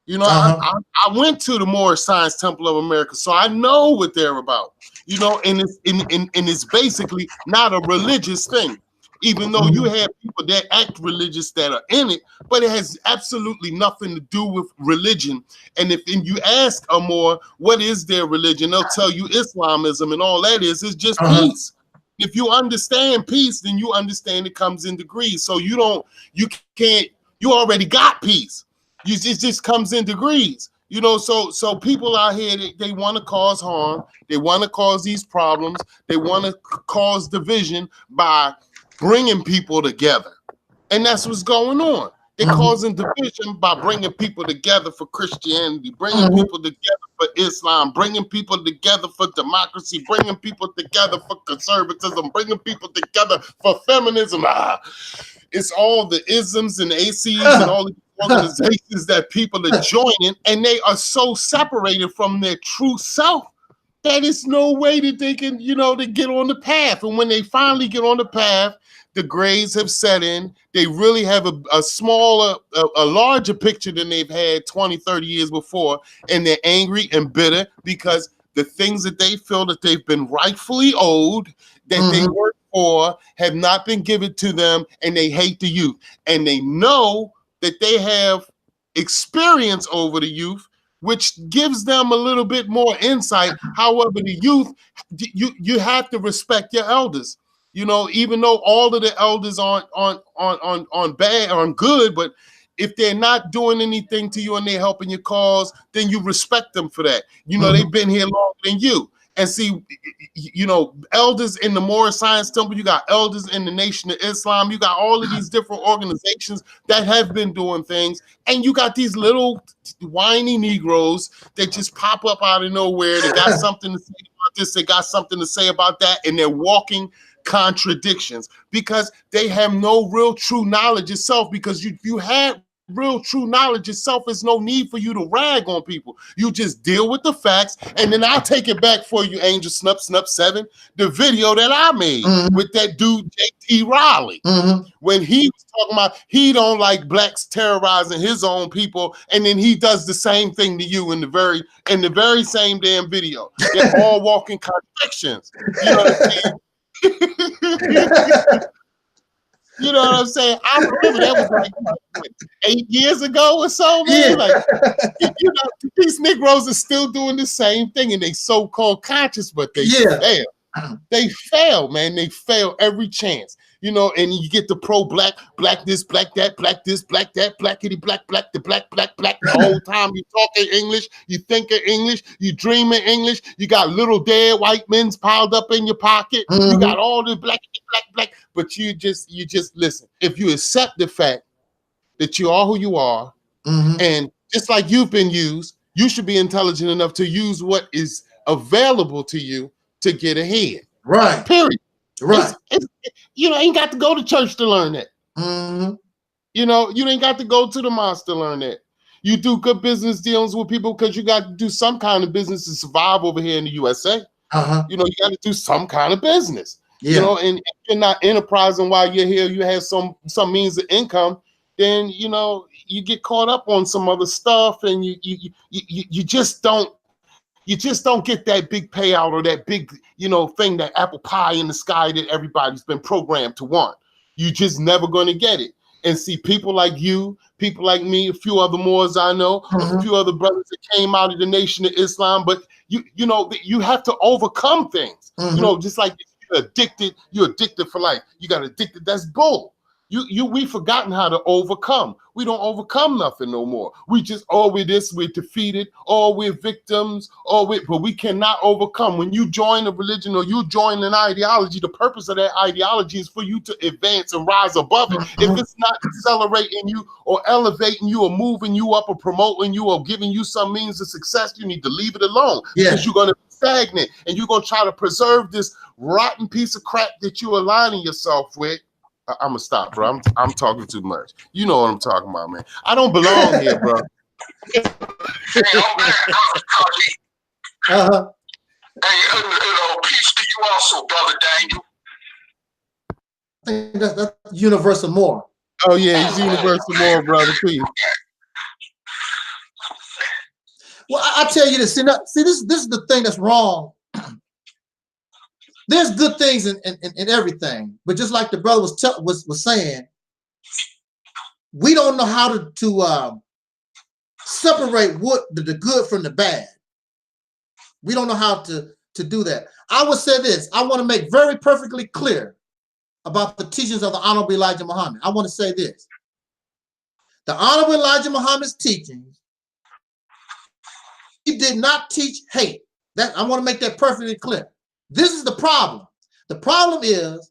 You know, I went to the Moorish Science Temple of America, so I know what they're about. You know, and it's basically not a religious thing, even though you have people that act religious that are in it, but it has absolutely nothing to do with religion. And if you ask a Moor, what is their religion? They'll tell you Islamism, and all that is just peace. If you understand peace, then you understand it comes in degrees. So you already got peace. It just comes in degrees, you know. So people out here, they want to cause harm. They want to cause these problems. They want to cause division by bringing people together, and that's what's going on. They're causing division by bringing people together for Christianity, bringing people together for Islam, bringing people together for democracy, bringing people together for conservatism, bringing people together for feminism. It's all the isms and ACs and all the organizations that people are joining, and they are so separated from their true self that it's no way that they can, you know, to get on the path. And when they finally get on the path, the grades have set in. They really have a larger picture than they've had 20, 30 years before, and they're angry and bitter because the things that they feel that they've been rightfully owed, that they worked for, have not been given to them, and they hate the youth. And they know that they have experience over the youth, which gives them a little bit more insight. However, the youth, you have to respect your elders. You know, even though all of the elders aren't bad or good, but if they're not doing anything to you and they're helping your cause, then you respect them for that. You know, they've been here longer than you. And see, you know, elders in the Moorish Science Temple, you got elders in the Nation of Islam, you got all of these different organizations that have been doing things, and you got these little whiny Negroes that just pop up out of nowhere. They got something to say about this, they got something to say about that, and they're walking contradictions because they have no real true knowledge itself. Because you had real true knowledge itself, is no need for you to rag on people. You just deal with the facts, and then I'll take it back for you, Angel Snup 7, the video that I made with that dude JT Riley, when he was talking about he don't like blacks terrorizing his own people, and then he does the same thing to you in the very same damn video. They're all walking contradictions. You know what I'm saying? You know what I'm saying? I remember that was like 8 years ago or so, man. Like, you know, these Negroes are still doing the same thing, and they so-called conscious, but they fail. They fail, man. They fail every chance. you know, and you get the pro-black, black this, black that, black this, black that, blackity, black, the black. The whole time you talking English, you thinking English, you dreaming English, you got little dead white men's piled up in your pocket, you got all this black, but you just listen. If you accept the fact that you are who you are, and just like you've been used, you should be intelligent enough to use what is available to you to get ahead. Right. Period. Right. You ain't got to go to church to learn that. You know, you ain't got to go to the mosque to learn that. You do good business dealings with people because you got to do some kind of business to survive over here in the USA. You know, you got to do some kind of business. You know, and if you're not enterprising while you're here, you have some means of income, then, you know, you get caught up on some other stuff, and you just don't get that big payout or that big, you know, thing, that apple pie in the sky that everybody's been programmed to want. You just never going to get it. And see, people like you, people like me, a few other Moors I know, a few other brothers that came out of the Nation of Islam, but you know, you have to overcome things. You know, just like you're addicted for life. You got addicted. That's bull. We've forgotten how to overcome. We don't overcome nothing no more. We just, we're defeated, we're victims, but we cannot overcome. When you join a religion or you join an ideology, the purpose of that ideology is for you to advance and rise above it. If it's not accelerating you or elevating you or moving you up or promoting you or giving you some means of success, you need to leave it alone, because you're going to be stagnant and you're going to try to preserve this rotten piece of crap that you're aligning yourself with. I'm gonna stop, bro. I'm talking too much. You know what I'm talking about, man. I don't belong here, bro. Hey, peace to you also, brother Daniel. I think that's Universal Moore. Oh yeah, he's Universal Moore, brother. Please. Well, I tell you this. See, this is the thing that's wrong. There's good things in everything, but just like the brother was saying, we don't know how to separate the good from the bad. We don't know how to do that. I would say this. I want to make very perfectly clear about the teachings of the Honorable Elijah Muhammad. I want to say this. The Honorable Elijah Muhammad's teachings, he did not teach hate. I want to make that perfectly clear. This is the problem. The problem is,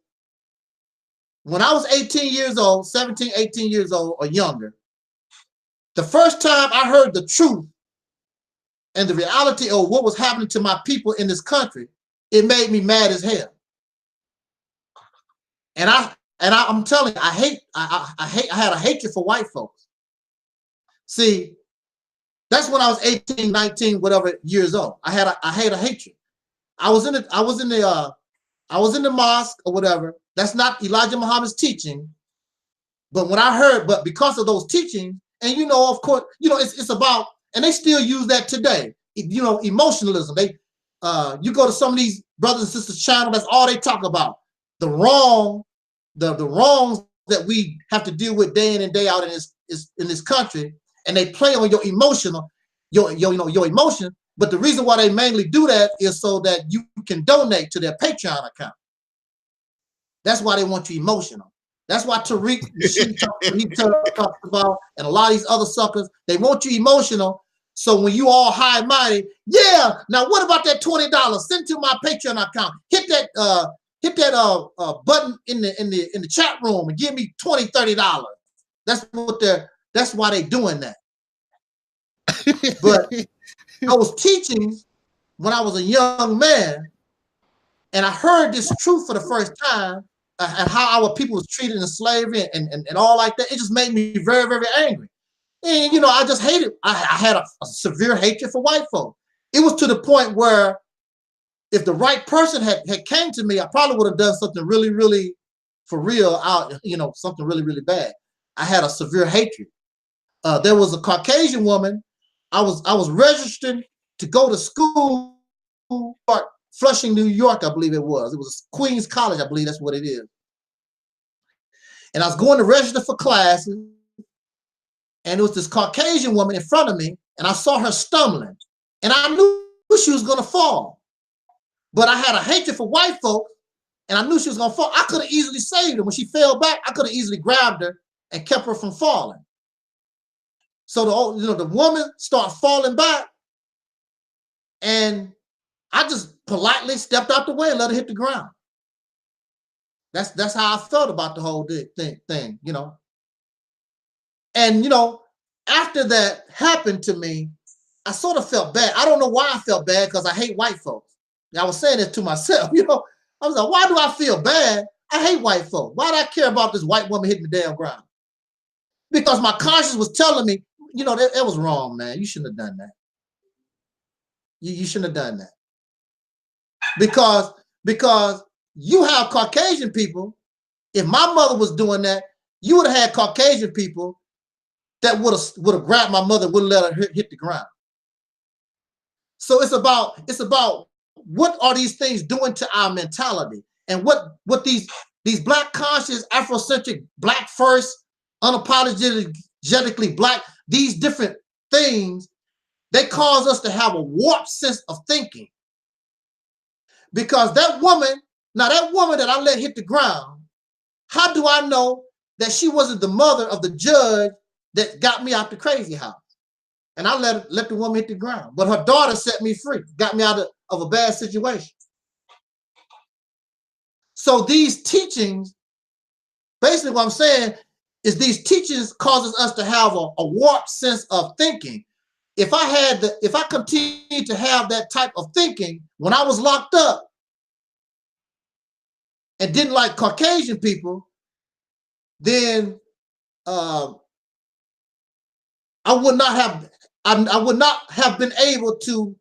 when I was 18 years old, 17, 18 years old or younger, the first time I heard the truth and the reality of what was happening to my people in this country, it made me mad as hell. And I'm telling you, I had a hatred for white folks. See, that's when I was 18, 19, whatever years old. I had a hatred. I was in the mosque or whatever. That's not Elijah Muhammad's teaching. But when I heard, but because of those teachings, and you know, of course, you know, it's about, and they still use that today. You know, emotionalism. You go to some of these brothers and sisters channel, that's all they talk about. The wrongs that we have to deal with day in and day out in this country, and they play on your emotion. But the reason why they mainly do that is so that you can donate to their Patreon account. That's why they want you emotional. That's why Tariq talks about, and a lot of these other suckers, they want you emotional. So when you all high and mighty, yeah, now what about that $20? Send to my Patreon account. Hit that button in the chat room and give me $20, $30. That's why they're doing that. But those teachings, when I was a young man, and I heard this truth for the first time, and how our people was treated in slavery and all like that, it just made me very, very angry. And, you know, I just hated, I had a severe hatred for white folk. It was to the point where if the right person had came to me, I probably would have done something really, really for real something really, really bad. I had a severe hatred. There was a Caucasian woman. I was registered to go to school, Flushing, New York, I believe it was. It was Queens College, I believe that's what it is. And I was going to register for classes, and it was this Caucasian woman in front of me, and I saw her stumbling, and I knew she was going to fall. But I had a hatred for white folks, and I knew she was gonna fall. I could have easily saved her. When she fell back, I could have easily grabbed her and kept her from falling. So the woman started falling back, and I just politely stepped out the way and let her hit the ground. That's how I felt about the whole thing, you know. And you know, after that happened to me, I sort of felt bad. I don't know why I felt bad, because I hate white folks. I was saying this to myself, you know. I was like, why do I feel bad? I hate white folks. Why do I care about this white woman hitting the damn ground? Because my conscience was telling me, you know, that was wrong, man. You shouldn't have done that. You shouldn't have done that. Because you have Caucasian people. If my mother was doing that, you would have had Caucasian people that would have grabbed my mother, would have let her hit the ground. So it's about what are these things doing to our mentality, and what these Black conscious, Afrocentric, Black first, unapologetically Black, these different things, they cause us to have a warped sense of thinking. Because that woman that I let hit the ground, how do I know that she wasn't the mother of the judge that got me out the crazy house? And I let the woman hit the ground. But her daughter set me free, got me out of a bad situation. So these teachings, basically what I'm saying is these teachings causes us to have a warped sense of thinking. If I continued to have that type of thinking when I was locked up and didn't like Caucasian people, then I would not have been able to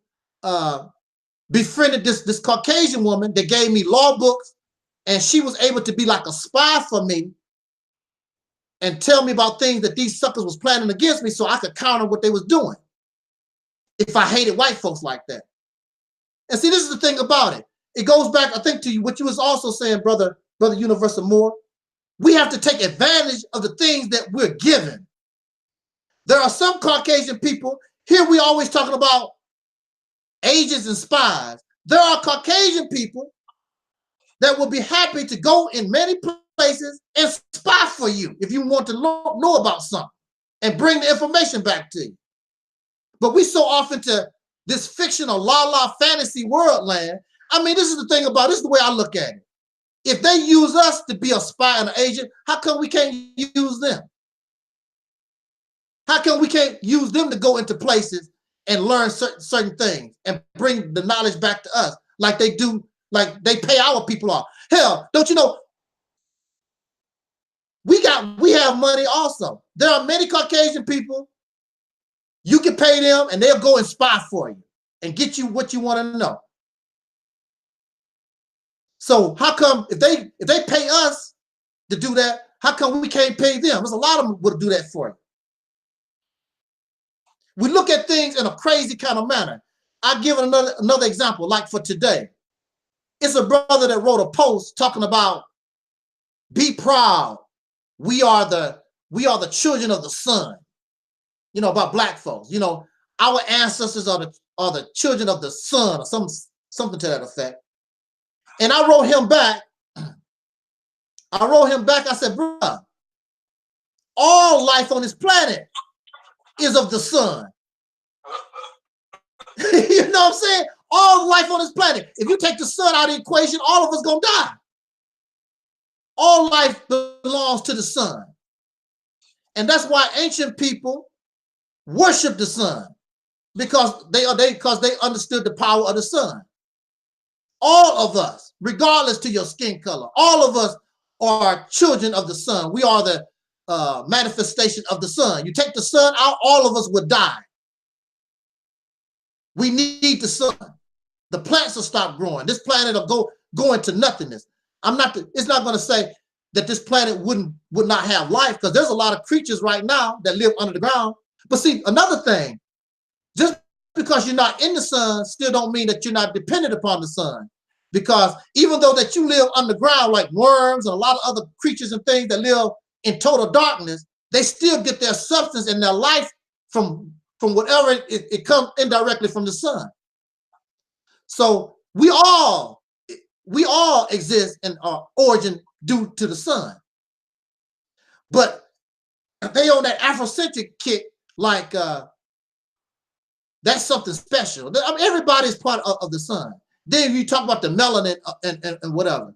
befriend this Caucasian woman that gave me law books, and she was able to be like a spy for me and tell me about things that these suckers was planning against me, so I could counter what they was doing if I hated white folks like that. And see, this is the thing about it. It goes back, I think, to what you was also saying, brother Universal Moore. We have to take advantage of the things that we're given. There are some Caucasian people, here we always talking about agents and spies. There are Caucasian people that will be happy to go in many places and spy for you if you want to know about something and bring the information back to you. But we so often to this fictional la fantasy world land. I mean, this is the thing about it. This is the way I look at it. If they use us to be a spy and an agent, how come we can't use them? How come we can't use them to go into places and learn certain things and bring the knowledge back to us like they do, like they pay our people off? Hell, don't you know, we have money also. There are many Caucasian people, you can pay them and they'll go and spy for you and get you what you want to know. So how come if they pay us to do that, how come we can't pay them? There's a lot of them would do that for you. We look at things in a crazy kind of manner. I'll give another example, like for today. It's a brother that wrote a post talking about, be proud. We are the children of the sun. You know, about Black folks. You know, our ancestors are the children of the sun, or something to that effect. And I wrote him back. I said, bruh, all life on this planet is of the sun. You know what I'm saying? All life on this planet. If you take the sun out of the equation, all of us gonna die. All life belongs to the sun. And that's why ancient people worship the sun, because they understood the power of the sun. All of us, regardless to your skin color, all of us are children of the sun. We are the manifestation of the sun. You take the sun out, all of us would die. We need the sun. The plants will stop growing. This planet will go into nothingness. It's not going to say that this planet would not have life, because there's a lot of creatures right now that live under the ground. But see, another thing, just because you're not in the sun still don't mean that you're not dependent upon the sun. Because even though that you live underground like worms and a lot of other creatures and things that live in total darkness, they still get their substance and their life from whatever it comes indirectly from the sun. So we all, we all exist in our origin due to the sun. But they on that Afrocentric kick, like that's something special. I mean, everybody's part of the sun. Then you talk about the melanin and whatever.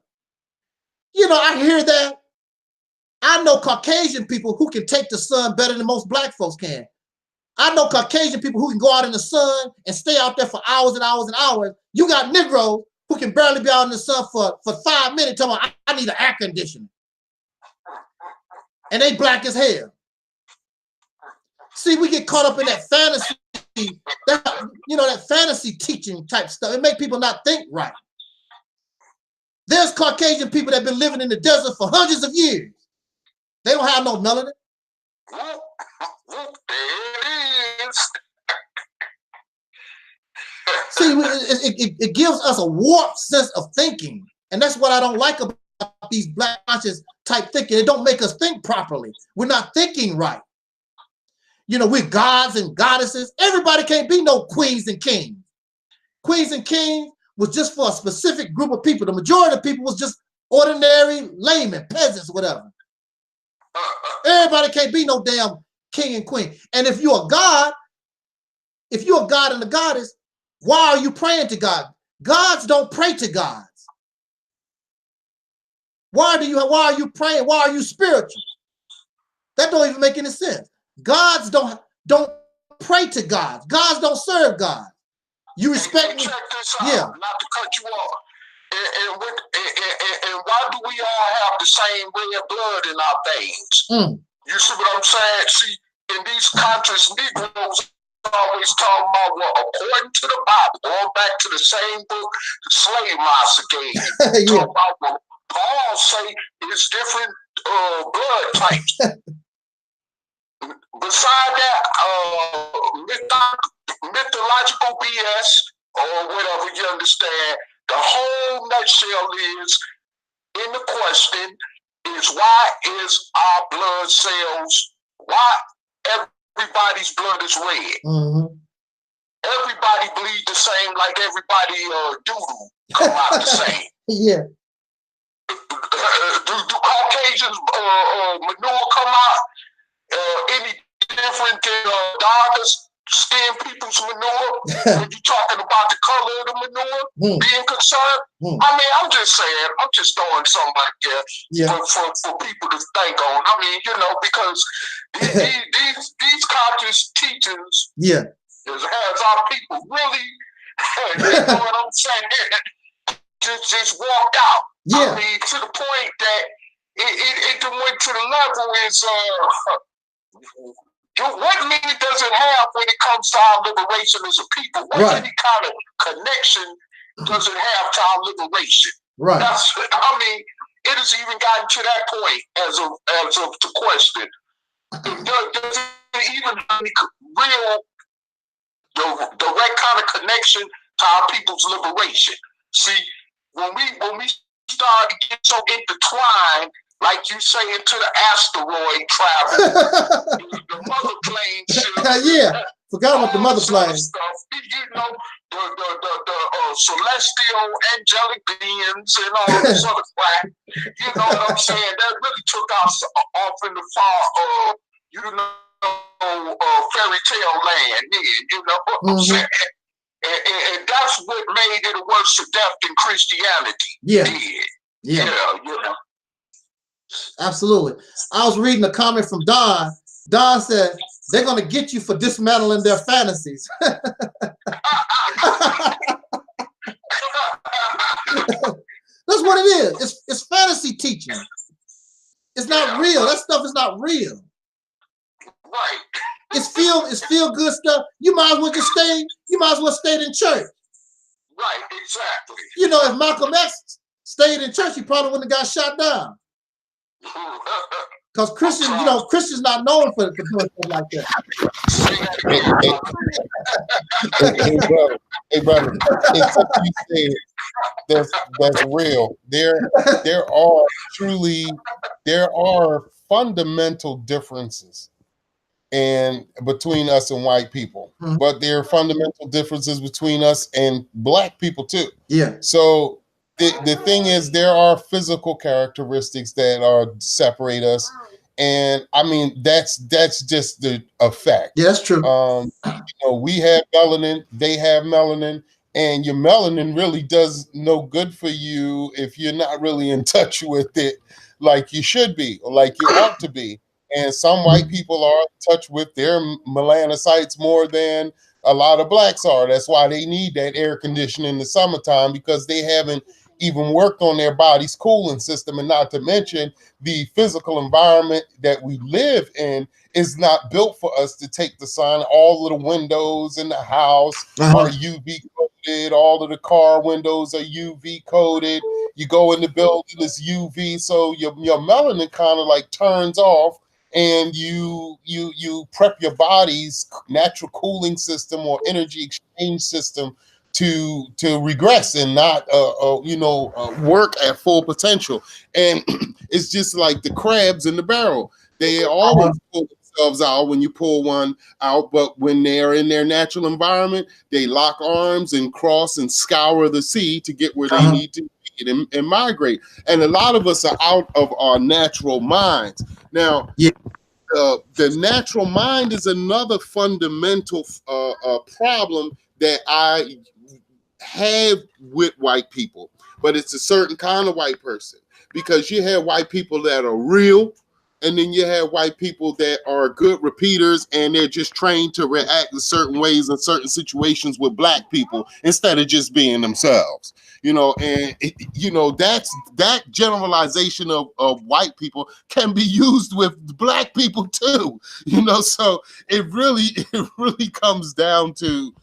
You know, I hear that. I know Caucasian people who can take the sun better than most black folks can. I know Caucasian people who can go out in the sun and stay out there for hours and hours and hours. You got Negroes who can barely be out in the sun for 5 minutes talking about, I need an air conditioner. And they black as hell. See, we get caught up in that fantasy, that fantasy teaching type stuff. It makes people not think right. There's Caucasian people that have been living in the desert for hundreds of years. They don't have no melanin. See, it gives us a warped sense of thinking. And that's what I don't like about these black conscious type thinking. It don't make us think properly. We're not thinking right. You know, we're gods and goddesses. Everybody can't be no queens and kings. Queens and kings was just for a specific group of people. The majority of people was just ordinary laymen, peasants, whatever. Everybody can't be no damn king and queen. And if you're a god and a goddess, why are you praying to God? Gods don't pray to gods. Why are you praying? Why are you spiritual? That don't even make any sense. Gods don't pray to gods. Gods don't serve God. You respect me? Check this out, not to cut you off. And why do we all have the same red blood in our veins? You see what I'm saying? See, in these conscious Negroes always talking about, well, according to the Bible, going back to the same book, the slave master gave. Talking about what Paul say is different blood types. Beside that, mythological BS or whatever, you understand, the whole nutshell is, in the question, is why is our blood cells, why everybody's blood is red? Everybody bleed the same, like everybody doodle come out the same. Yeah. Do Caucasians manure come out any different than darker skin people's manure? When you're talking about the color of the manure being concerned, I mean, I'm just saying, I'm just throwing something like that for people to think on. I mean, you know, because these conscious teachings has our people really, you know what I'm saying, just walked out. I mean, to the point that it went to the level is what meaning does it have when it comes to our liberation as a people? What any kind of connection does it have to our liberation? Right. I mean, it has even gotten to that point as of the question. Does it even have any real direct kind of connection to our people's liberation? See, when we start to get so intertwined, like you say, into the asteroid travel, the mother plane shit. Forgot about the mother plane. Stuff, you know, the celestial angelic beings and all this other crap. You know what I'm saying? That really took us off in the far, you know, fairy tale land. You know what I'm saying? And that's what made it a worse of death than Christianity did. You know. Absolutely. I was reading a comment from Don. Don said, they're going to get you for dismantling their fantasies. That's what it is. It's fantasy teaching. It's not real. That stuff is not real. Right. It's feel good stuff. You might as well stay in church. Right, exactly. You know, if Malcolm X stayed in church, he probably wouldn't have got shot down. Because Christians, you know, Christians not known for doing stuff like that. Hey brother, it's something you said that's real. There are fundamental differences and between us and white people, but there are fundamental differences between us and black people too. Yeah. So the thing is, there are physical characteristics that are separate us, and I mean that's just the a fact. Yeah, that's true. We have melanin, they have melanin, and your melanin really does no good for you if you're not really in touch with it like you should be, or like you ought to be. And some white people are in touch with their melanocytes more than a lot of blacks are. That's why they need that air conditioning in the summertime, because they haven't even worked on their body's cooling system. And not to mention, the physical environment that we live in is not built for us to take the sun. All of the windows in the house are UV coated. All of the car windows are UV coated. You go in the building, it's UV. So your melanin kind of like turns off, and you prep your body's natural cooling system or energy exchange system to regress and not work at full potential. And it's just like the crabs in the barrel. They always pull themselves out when you pull one out, but when they're in their natural environment, they lock arms and cross and scour the sea to get where they need to be and migrate. And a lot of us are out of our natural minds. Now, the natural mind is another fundamental problem that I have with white people, but it's a certain kind of white person, because you have white people that are real, and then you have white people that are good repeaters, and they're just trained to react in certain ways in certain situations with black people instead of just being themselves. And that generalization of white people can be used with black people too. So it really comes down to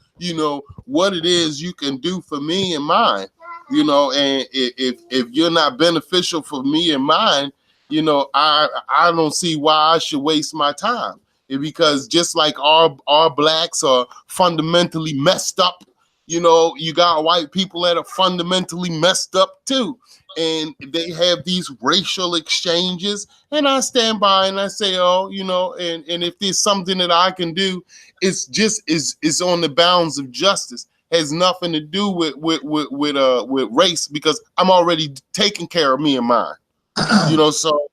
what it is you can do for me and mine. And if you're not beneficial for me and mine, I don't see why I should waste my time. Because just like our blacks are fundamentally messed up, you got white people that are fundamentally messed up too. And they have these racial exchanges, and I stand by and I say, and if there's something that I can do, it's just is on the bounds of justice. Has nothing to do with race, because I'm already taking care of me and mine. So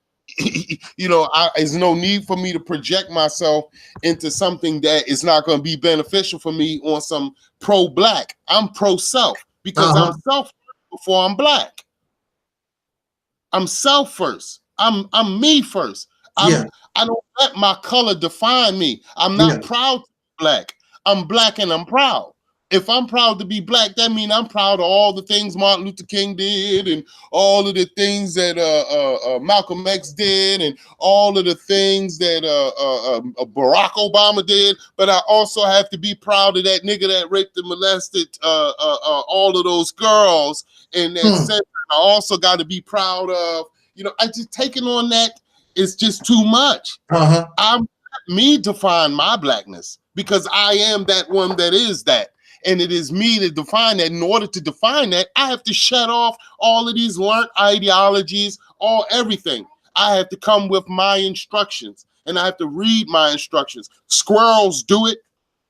there's no need for me to project myself into something that is not going to be beneficial for me on some pro-black. I'm pro-self, because I'm self before I'm black. I'm self first. I'm me first. I don't let my color define me. I'm not proud to be black. I'm black and I'm proud. If I'm proud to be black, that means I'm proud of all the things Martin Luther King did, and all of the things that Malcolm X did, and all of the things that Barack Obama did. But I also have to be proud of that nigga that raped and molested all of those girls in that center. I also got to be proud of, I just taking on that is just too much. I'm me define my blackness, because I am that one that is that. And it is me to define that. In order to define that, I have to shut off all of these learned ideologies, everything. I have to come with my instructions, and I have to read my instructions. Squirrels do it.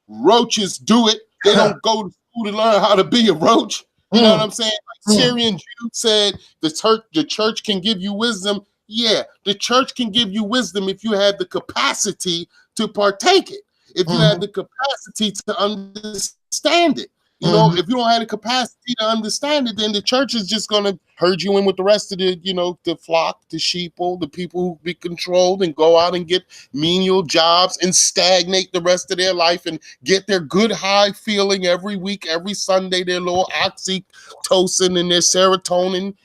Roaches do it. They don't go to school to learn how to be a roach. You know what I'm saying? Like Syrian Jude said, the church can give you wisdom. Yeah, the church can give you wisdom if you have the capacity to partake it. If you have the capacity to understand it. If you don't have the capacity to understand it, then the church is just going to herd you in with the rest of the, the flock, the sheeple, the people who be controlled, and go out and get menial jobs and stagnate the rest of their life and get their good high feeling every week, every Sunday, their little oxytocin and their serotonin,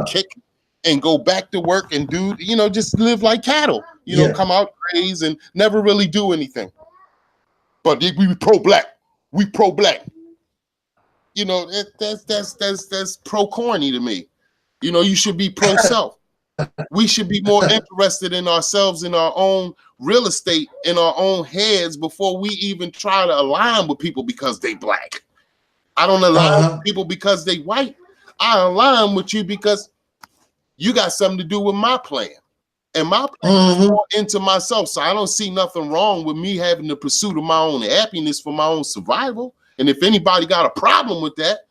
kick, and go back to work and do, just live like cattle, come out, graze, and never really do anything. But we pro-black. We pro-black. That's pro-corny to me. You should be pro-self. We should be more interested in ourselves, in our own real estate, in our own heads, before we even try to align with people because they black. I don't align with people because they white. I align with you because you got something to do with my plan. And my plan is more into myself. So I don't see nothing wrong with me having the pursuit of my own happiness for my own survival. And if anybody got a problem with that,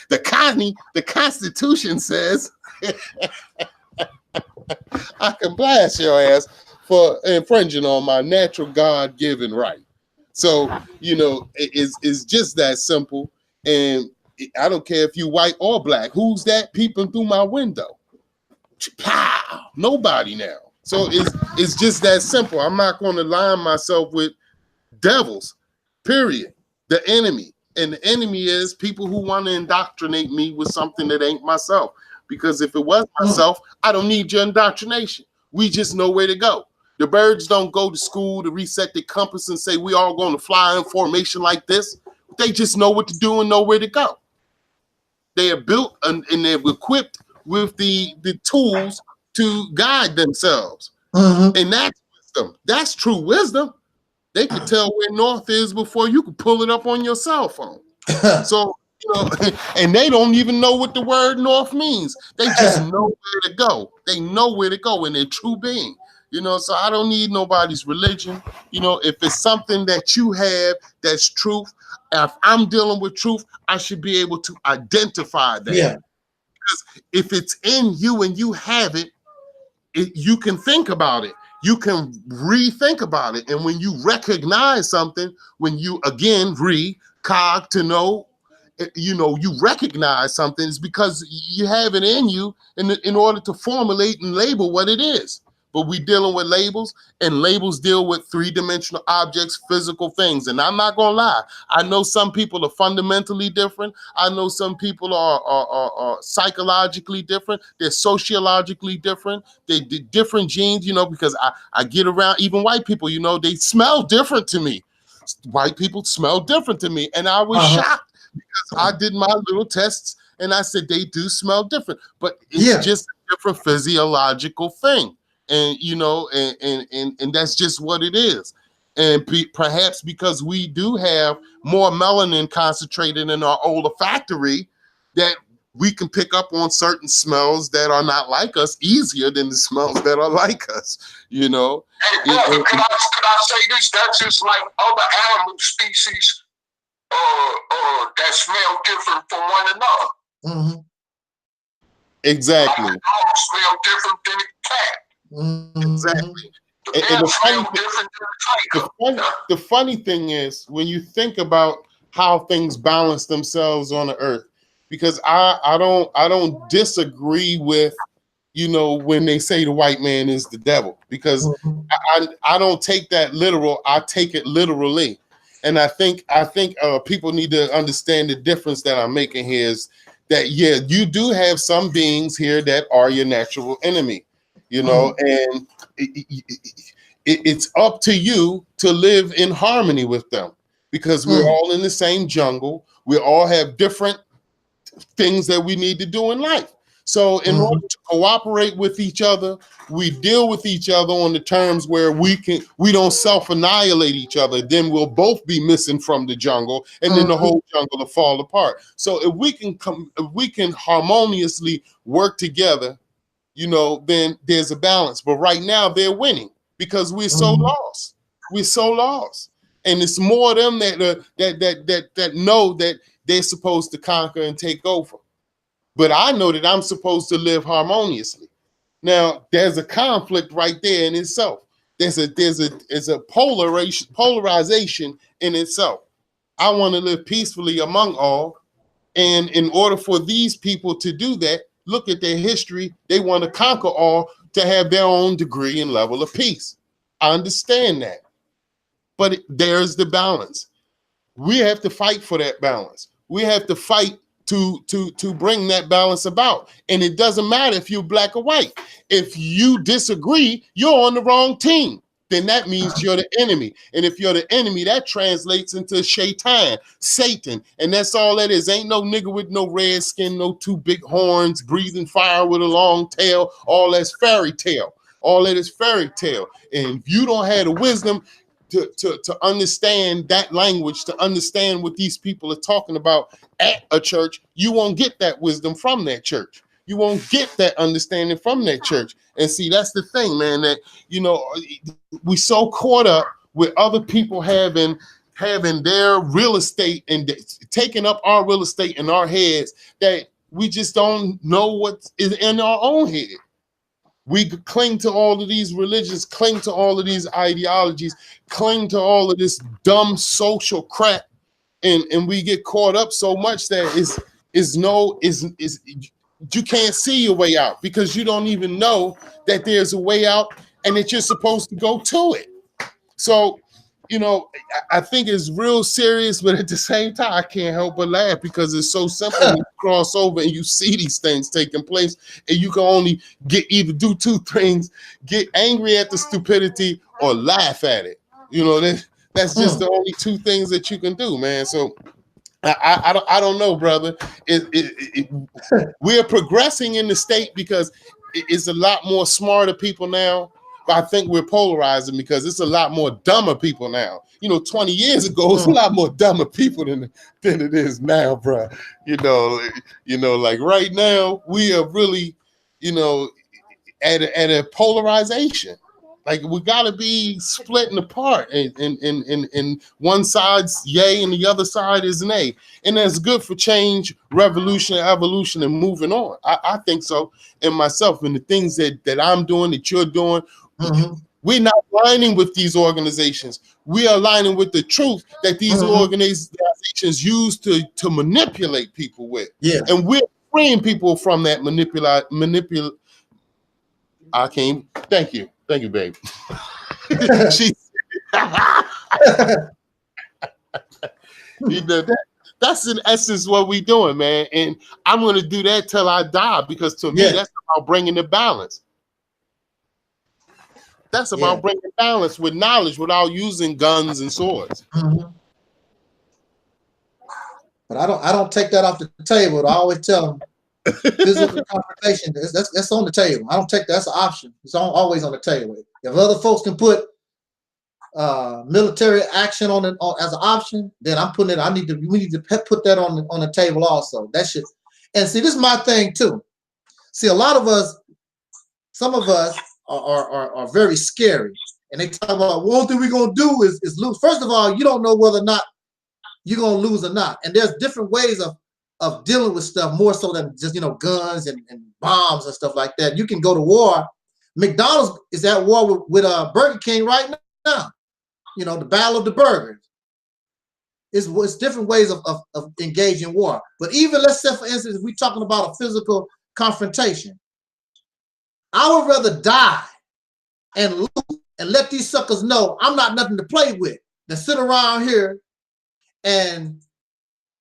the Constitution says I can blast your ass for infringing on my natural God-given right. So, it's just that simple. And I don't care if you white or black. Who's that peeping through my window? Pow! Nobody now. So it's just that simple. I'm not going to line myself with devils, period. The enemy. And the enemy is people who want to indoctrinate me with something that ain't myself. Because if it was myself, I don't need your indoctrination. We just know where to go. The birds don't go to school to reset their compass and say we all going to fly in formation like this. They just know what to do and know where to go. They are built and they're equipped with the tools to guide themselves. And that's wisdom. That's true wisdom. They can tell where north is before you can pull it up on your cell phone. So, and they don't even know what the word north means. They just know where to go. They know where to go in their true being. So I don't need nobody's religion. If it's something that you have that's truth, if I'm dealing with truth, I should be able to identify that. Yeah. Because if it's in you and you have it, you can think about it. You can rethink about it. And when you recognize something, when you, again, cog to know, you recognize something, it's because you have it in you in order to formulate and label what it is. But we dealing with labels, and labels deal with three-dimensional objects, physical things. And I'm not gonna lie, I know some people are fundamentally different. I know some people are psychologically different. They're sociologically different. They different genes, because I get around even white people. They smell different to me. White people smell different to me, and I was shocked because I did my little tests and I said they do smell different, but it's just a different physiological thing. And and that's just what it is. And perhaps because we do have more melanin concentrated in our olfactory, that we can pick up on certain smells that are not like us easier than the smells that are like us. Hey, brother, could I say this? That's just like other animal species that smell different from one another. Exactly. Like a dog smell different than a cat. Exactly. And the funny thing is, when you think about how things balance themselves on the earth, because I don't disagree with when they say the white man is the devil, because I don't take that literal. I take it literally, and I think people need to understand the difference that I'm making here is that you do have some beings here that are your natural enemy. And it's up to you to live in harmony with them, because we're all in the same jungle. We all have different things that we need to do in life. So in order to cooperate with each other, we deal with each other on the terms where we don't self-annihilate each other. Then we'll both be missing from the jungle, and then the whole jungle will fall apart. So if we can harmoniously work together, then there's a balance. But right now they're winning because we're so lost. We're so lost, and it's more of them that know that they're supposed to conquer and take over. But I know that I'm supposed to live harmoniously. Now there's a conflict right there in itself. There's a polarization in itself. I want to live peacefully among all, and in order for these people to do that, look at their history. They want to conquer all to have their own degree and level of peace. I understand that. But there's the balance. We have to fight for that balance. We have to fight to bring that balance about. And it doesn't matter if you're black or white. If you disagree, you're on the wrong team. Then that means you're the enemy. And if you're the enemy, that translates into Shaitan, Satan. And that's all that is. Ain't no nigga with no red skin, no two big horns, breathing fire with a long tail. All that's fairy tale. All that is fairy tale. And if you don't have the wisdom to understand that language, to understand what these people are talking about at a church, you won't get that wisdom from that church. You won't get that understanding from that church. And see, that's the thing, man, that, we so caught up with other people having having their real estate and taking up our real estate in our heads that we just don't know what is in our own head. We cling to all of these religions, cling to all of these ideologies, cling to all of this dumb social crap, and we get caught up so much that you can't see your way out because you don't even know that there's a way out and that you're supposed to go to it. So, you know, I think it's real serious, but at the same time, I can't help but laugh because it's so simple. You cross over and you see these things taking place, and you can only either do two things: get angry at the stupidity or laugh at it. You know, that's just the only two things that you can do, man. So I don't know, brother. We're progressing in the state because it's a lot more smarter people now. But I think we're polarizing because it's a lot more dumber people now. You know, 20 years ago, it's a lot more dumber people than it is now, bro. You know, like right now, we are really, you know, at a polarization. Like we got to be splitting apart, and one side's yay and the other side is nay, and that's good for change, revolution, evolution, and moving on. I think so, and myself, and the things that I'm doing, that you're doing. We're not aligning with these organizations. We are aligning with the truth that these organizations use to manipulate people with. Yeah. And we're freeing people from that I can't. Thank you, babe. That's in essence what we're doing, man. And I'm going to do that till I die because to me, that's about bringing the balance. That's about bringing balance with knowledge without using guns and swords. But I don't take that off the table. I always tell them physical confrontation. That's on the table. I don't take that. That's an option. It's always on the table. If other folks can put military action on it as an option, then I'm putting it. We need to put that on the table also. That shit. And see, this is my thing too. See, a lot of us, some of us are very scary, and they talk about one thing we're gonna do is lose. First of all, you don't know whether or not you're gonna lose or not, and there's different ways of dealing with stuff more so than just guns and bombs and stuff like that. You can go to war. McDonald's is at war with Burger King right now. You know, the battle of the burgers. It's different ways of engaging war. But even, let's say for instance, if we're talking about a physical confrontation, I would rather die and lose and let these suckers know I'm not nothing to play with than sit around here and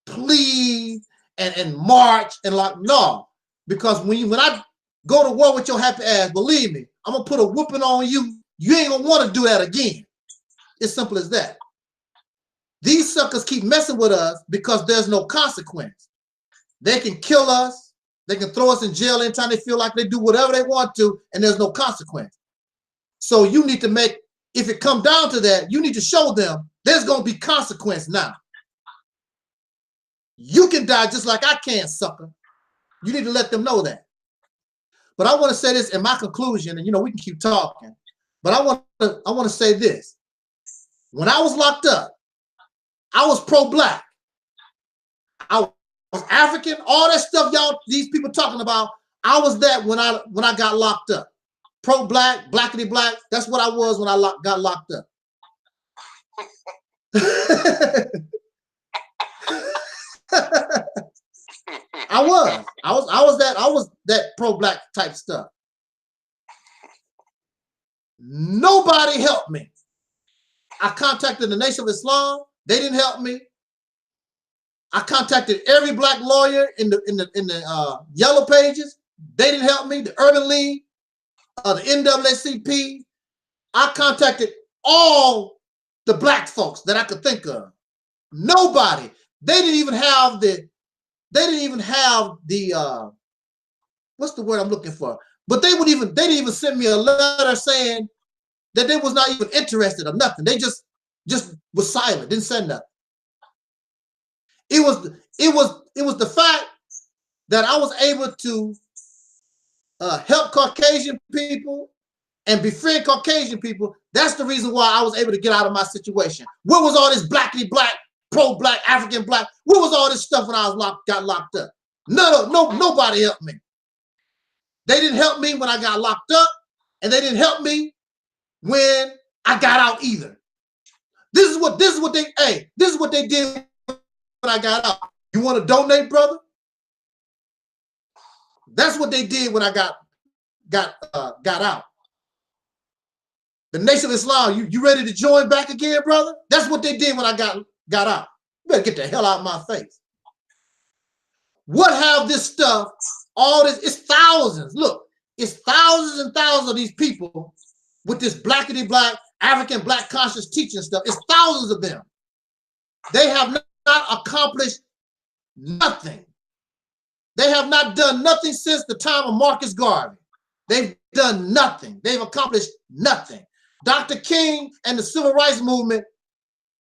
plead and march and like, no. Because when I go to war with your happy ass, believe me, I'm gonna put a whooping on you. You ain't gonna want to do that again. It's simple as that. These suckers keep messing with us because there's no consequence. They can kill us. They can throw us in jail anytime they feel like they do whatever they want to, and there's no consequence. So you need to make, if it comes down to that, you need to show them there's going to be consequence now. You can die just like I can, sucker. You need to let them know that. But I want to say this in my conclusion, and we can keep talking, but I want to say this. When I was locked up, I was pro-black. I was African, all that stuff these people talking about. I was that when I got locked up. Pro-black, blackity black. That's what I was when I got locked up. I was that pro-black type stuff. Nobody helped me. I contacted the Nation of Islam. They didn't help me. I contacted every black lawyer in the yellow pages. They didn't help me. The Urban League, the NAACP. I contacted all the black folks that I could think of. Nobody. They didn't even have the what's the word I'm looking for? But they didn't even send me a letter saying that they was not even interested or nothing. They just was silent, didn't say nothing. It was the fact that I was able to help Caucasian people and befriend Caucasian people. That's the reason why I was able to get out of my situation. Where was all this blackity black, pro-black, African black? Where was all this stuff when I was got locked up? Nobody helped me. They didn't help me when I got locked up, and they didn't help me when I got out either. This is what they did when I got out. You want to donate, brother? That's what they did when I got out. The Nation of Islam, you ready to join back again, brother? That's what they did when I got out. You better get the hell out of my face. What have this stuff, all this, it's thousands. Look, it's thousands and thousands of these people with this blackity black, African black conscious teaching stuff. It's thousands of them. They have not accomplished nothing. They have not done nothing since the time of Marcus Garvey. They've done nothing. They've accomplished nothing. Dr. King and the Civil Rights Movement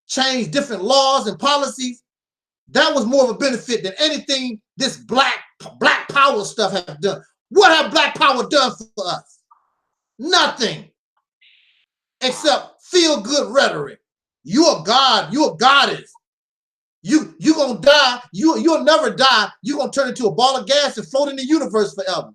changed different laws and policies. That was more of a benefit than anything this black power stuff has done. What have black power done for us? Nothing. Except feel-good rhetoric. You're a god. You're a goddess. You gonna die. You'll never die. You're gonna turn into a ball of gas and float in the universe forever.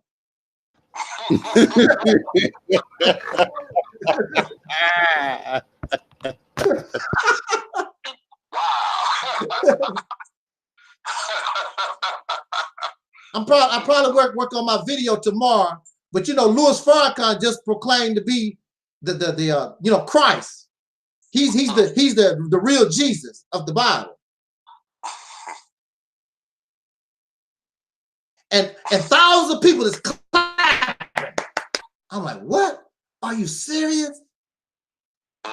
I probably work on my video tomorrow, but you know, Louis Farrakhan just proclaimed to be the Christ. He's the real Jesus of the Bible. And thousands of people is clapping. I'm like, what? Are you serious?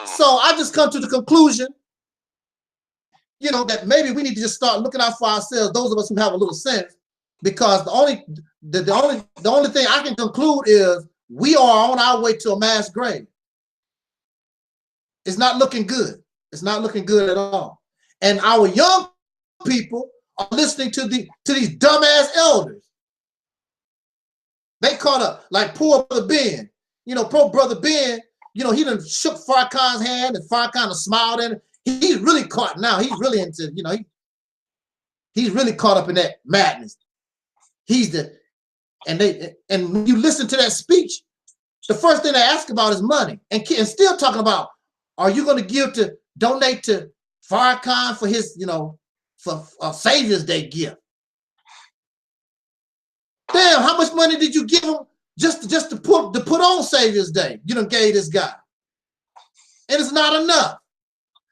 So I just come to the conclusion, you know, that maybe we need to just start looking out for ourselves, those of us who have a little sense, because the only thing I can conclude is we are on our way to a mass grave. It's not looking good. It's not looking good at all. And our young people are listening to these dumbass elders. They caught up like poor Brother Ben. You know, poor Brother Ben, you know, he done shook Farrakhan's hand and Farrakhan smiled at him. He's really caught now. He's really into, you know, he's really caught up in that madness. And when you listen to that speech, the first thing they ask about is money. And still talking about, are you going to donate to Farrakhan for his, you know, for a Savior's Day gift? Damn, how much money did you give him just to put on Savior's Day? You done gave this guy. And it's not enough.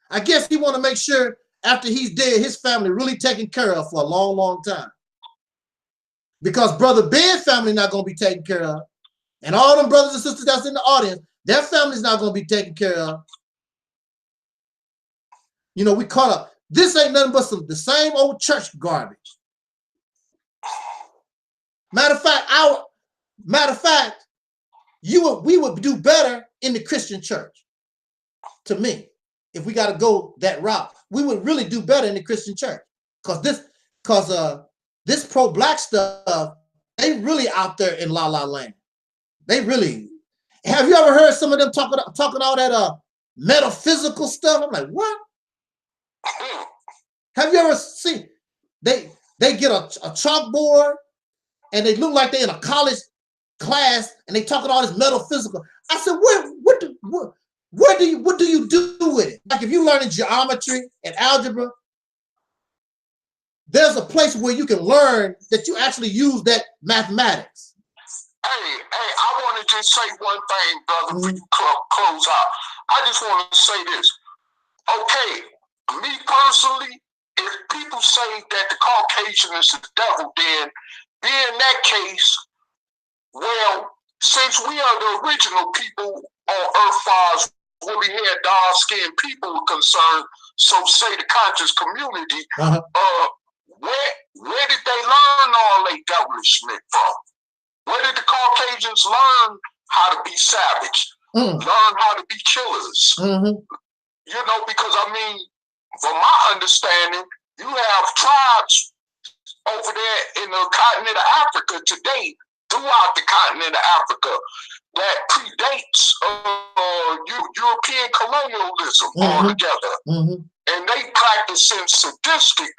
I guess he want to make sure after he's dead, his family really taken care of for a long, long time. Because Brother Ben's family not going to be taken care of. And all them brothers and sisters that's in the audience, their family's not going to be taken care of. You know, we caught up. This ain't nothing but the same old church garbage. Matter of fact, we would do better in the Christian church. To me, if we got to go that route, we would really do better in the Christian church. Because this pro-black stuff, they really out there in La La Land. They really. Have you ever heard some of them talking all that metaphysical stuff? I'm like, what? Have you ever seen? They get a chalkboard and they look like they're in a college class and they talking all this metaphysical. I said, what do you do with it? Like if you learning geometry and algebra, there's a place where you can learn that you actually use that mathematics. Hey, I want to just say one thing, brother, before you close out. I just want to say this. Okay, me personally, if people say that the Caucasian is the devil, then be in that case, well, since we are the original people on Earth far as woolly haired, dark-skinned people are concerned, so say the conscious community, where did they learn all their devilishment from? Where did the Caucasians learn how to be savage, learn how to be killers? You know, because I mean, from my understanding, you have tribes over there in the continent of Africa today, throughout the continent of Africa, that predates European colonialism altogether. And they practicing sadistic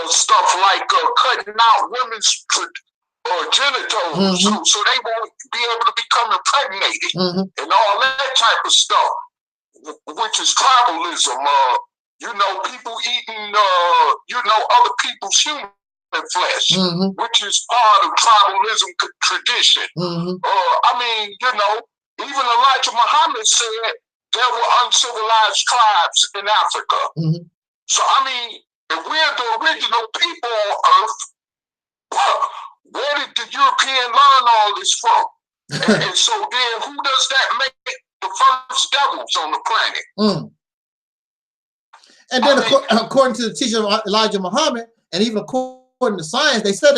stuff like cutting out women's genitals so they won't be able to become impregnated and all that type of stuff, which is tribalism. People eating, other people's human flesh, which is part of tribalism tradition. Even Elijah Muhammad said there were uncivilized tribes in Africa. So, if we're the original people on Earth, where did the European learn all this from? and so then who does that make the first devils on the planet? And then according to the teaching of Elijah Muhammad, and even according to science, they said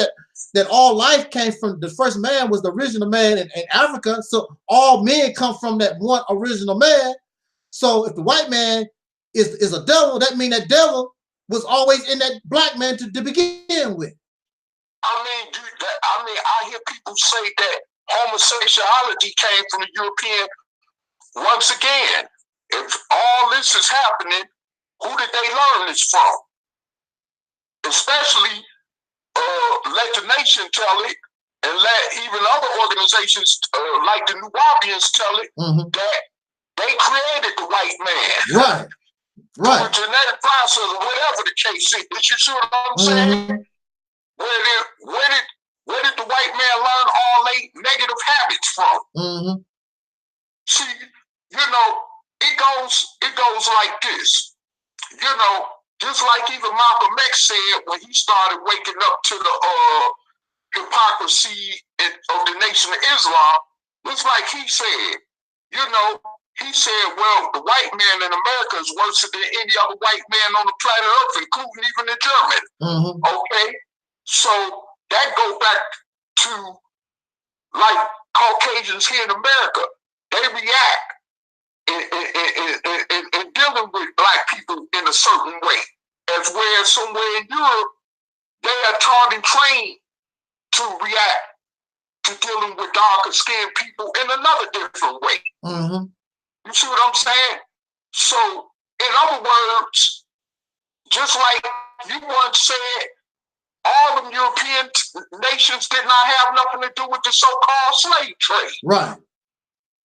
that all life came from the first man was the original man in Africa. So all men come from that one original man. So if the white man is a devil, that means that devil was always in that black man to begin with. I hear people say that homosexuality came from the European. Once again, if all this is happening, who did they learn this from? Especially let the nation tell it, and let even other organizations like the Nubians tell it that they created the white man. Right. The genetic process, or whatever the case is. Did you see what I'm saying? Where did the white man learn all they negative habits from? See, it goes like this. Just like even Malcolm X said when he started waking up to the hypocrisy of the Nation of Islam, it's like he said, he said, well, the white man in America is worse than any other white man on the planet Earth, including even the German. Okay? So that goes back to like Caucasians here in America. They react in dealing with black people in a certain way. As where somewhere in Europe, they are taught and trained to react to dealing with darker skinned people in another different way. You see what I'm saying? So, in other words, just like you once said, all the European nations did not have nothing to do with the so-called slave trade. Right.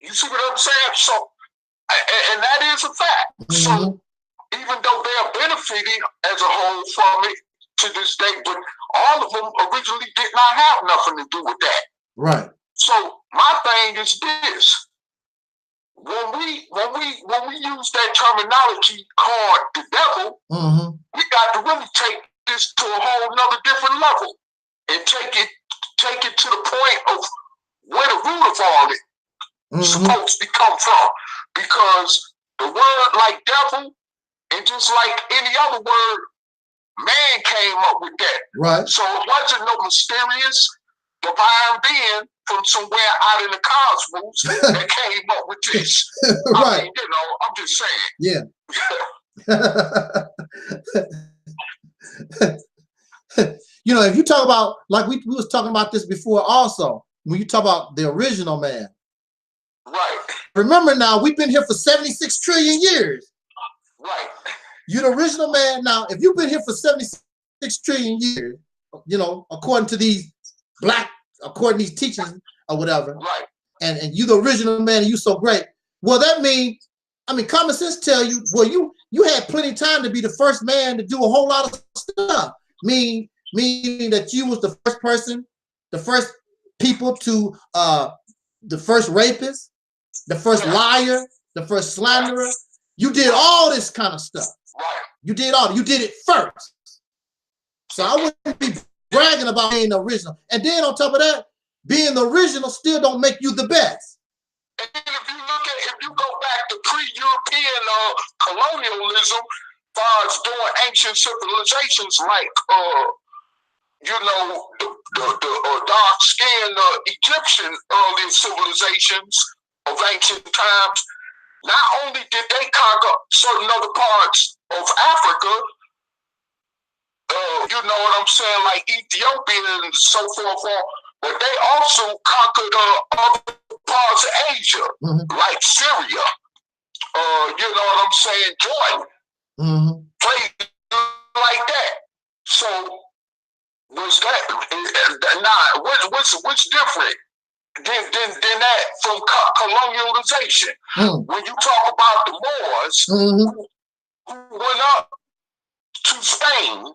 You see what I'm saying? So, and that is a fact. So, even though they are benefiting as a whole from it to this day, but all of them originally did not have nothing to do with that. Right. So, my thing is this. When we use that terminology called the devil, we got to really take this to a whole nother different level and take it to the point of where the root of all it is supposed to come from. Because the word like devil, and just like any other word, man came up with that. Right. So it wasn't no mysterious divine being from somewhere out in the cosmos that came up with this. Right. I'm just saying. Yeah. If you talk about, like we was talking about this before also, when you talk about the original man. Right. Remember now, we've been here for 76 trillion years. Right. You're the original man. Now, if you've been here for 76 trillion years, according to these according to these teachings or whatever, right? And you the original man, and you so great. Well, that means, common sense tell you, well, you had plenty of time to be the first man to do a whole lot of stuff. Meaning that you was the first person, the first people to, the first rapist, the first liar, the first slanderer. You did all this kind of stuff. Right. You did it first. So I wouldn't be bragging about being the original. And then on top of that, being the original still don't make you the best. And then if you go back to pre-European colonialism, far as doing ancient civilizations like the dark-skinned Egyptian early civilizations of ancient times, not only did they conquer certain other parts of Africa, you know what I'm saying, like Ethiopia and so forth, but they also conquered other parts of Asia, like Syria, you know what I'm saying, Jordan, places like that. So was that now? What's different than that from colonialization? When you talk about the Moors who went up to Spain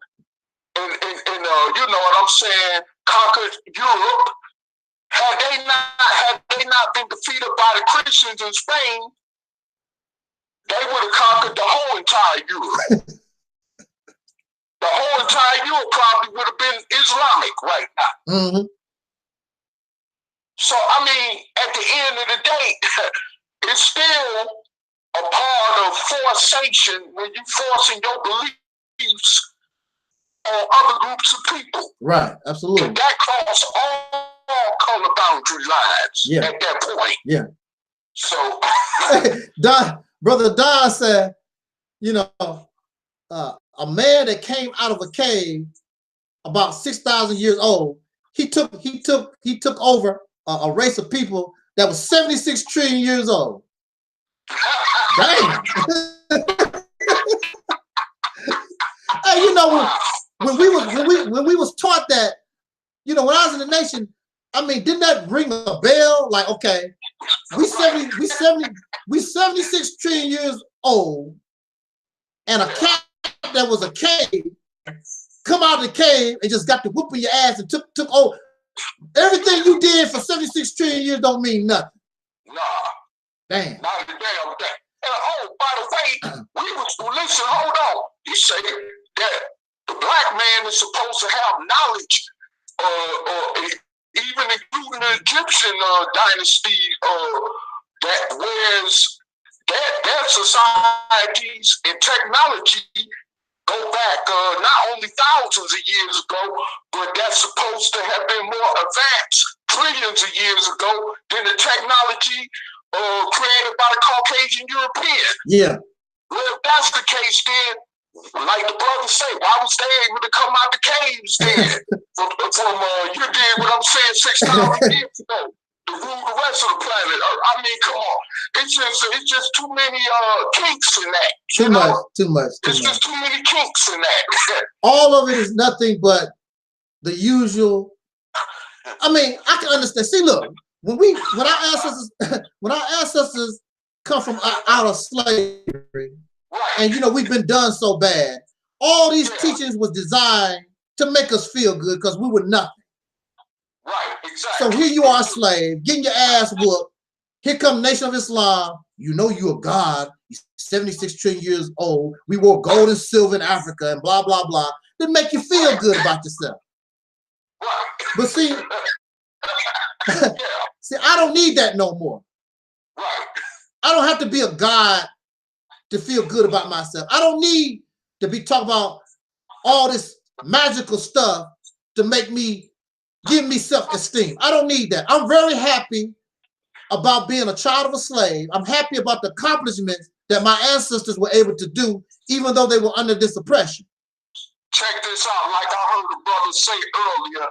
and you know what I'm saying, conquered Europe. Had they not been defeated by the Christians in Spain, they would have conquered the whole entire Europe. The whole entire Europe probably would have been Islamic right now. So I mean, at the end of the day, it's still a part of forcation when you forcing your beliefs on other groups of people. Right, absolutely. And that cross all color boundary lines at that point. Yeah. So Brother Don said, you know, a man that came out of a cave about 6,000 years old, he took over a race of people that was 76 trillion years old. Dang. Hey, you know, when we was taught that, you know, when I was in the nation, I mean, didn't that ring a bell? Like, okay, we 76 trillion years old, and a cat that was a cave come out of the cave and just got to whooping your ass and took over. Everything you did for 76 trillion years don't mean nothing. Nah. Damn. Not a damn thing. And by the way, listen, hold on. You say that the black man is supposed to have knowledge, even including the Egyptian dynasty, that whereas their societies and technology go back not only thousands of years ago, but that's supposed to have been more advanced trillions of years ago than the technology created by the Caucasian European. Yeah. Well, if that's the case, then, like the brothers say, why was they able to come out the caves then? from you did what I'm saying 6,000 years ago to rule the rest of the planet. I mean, come on, it's just too many kinks in that. Too much. It's just too many kinks in that. All of it is nothing but the usual. I mean, I can understand. See, look, when our ancestors come from out of slavery, and you know we've been done so bad, all these teachings was designed to make us feel good because we were nothing. Right, exactly. So here you are, a slave, getting your ass whooped. Here come Nation of Islam. You know you're a god. You're 76 trillion years old. We wore gold and silver in Africa and blah, blah, blah. They make you feel good about yourself. Right. But see, see, I don't need that no more. Right. I don't have to be a god to feel good about myself. I don't need to be talking about all this magical stuff to make me give me self-esteem. I don't need that. I'm very happy about being a child of a slave. I'm happy about the accomplishments that my ancestors were able to do, even though they were under this oppression. Check this out. Like I heard the brother say earlier,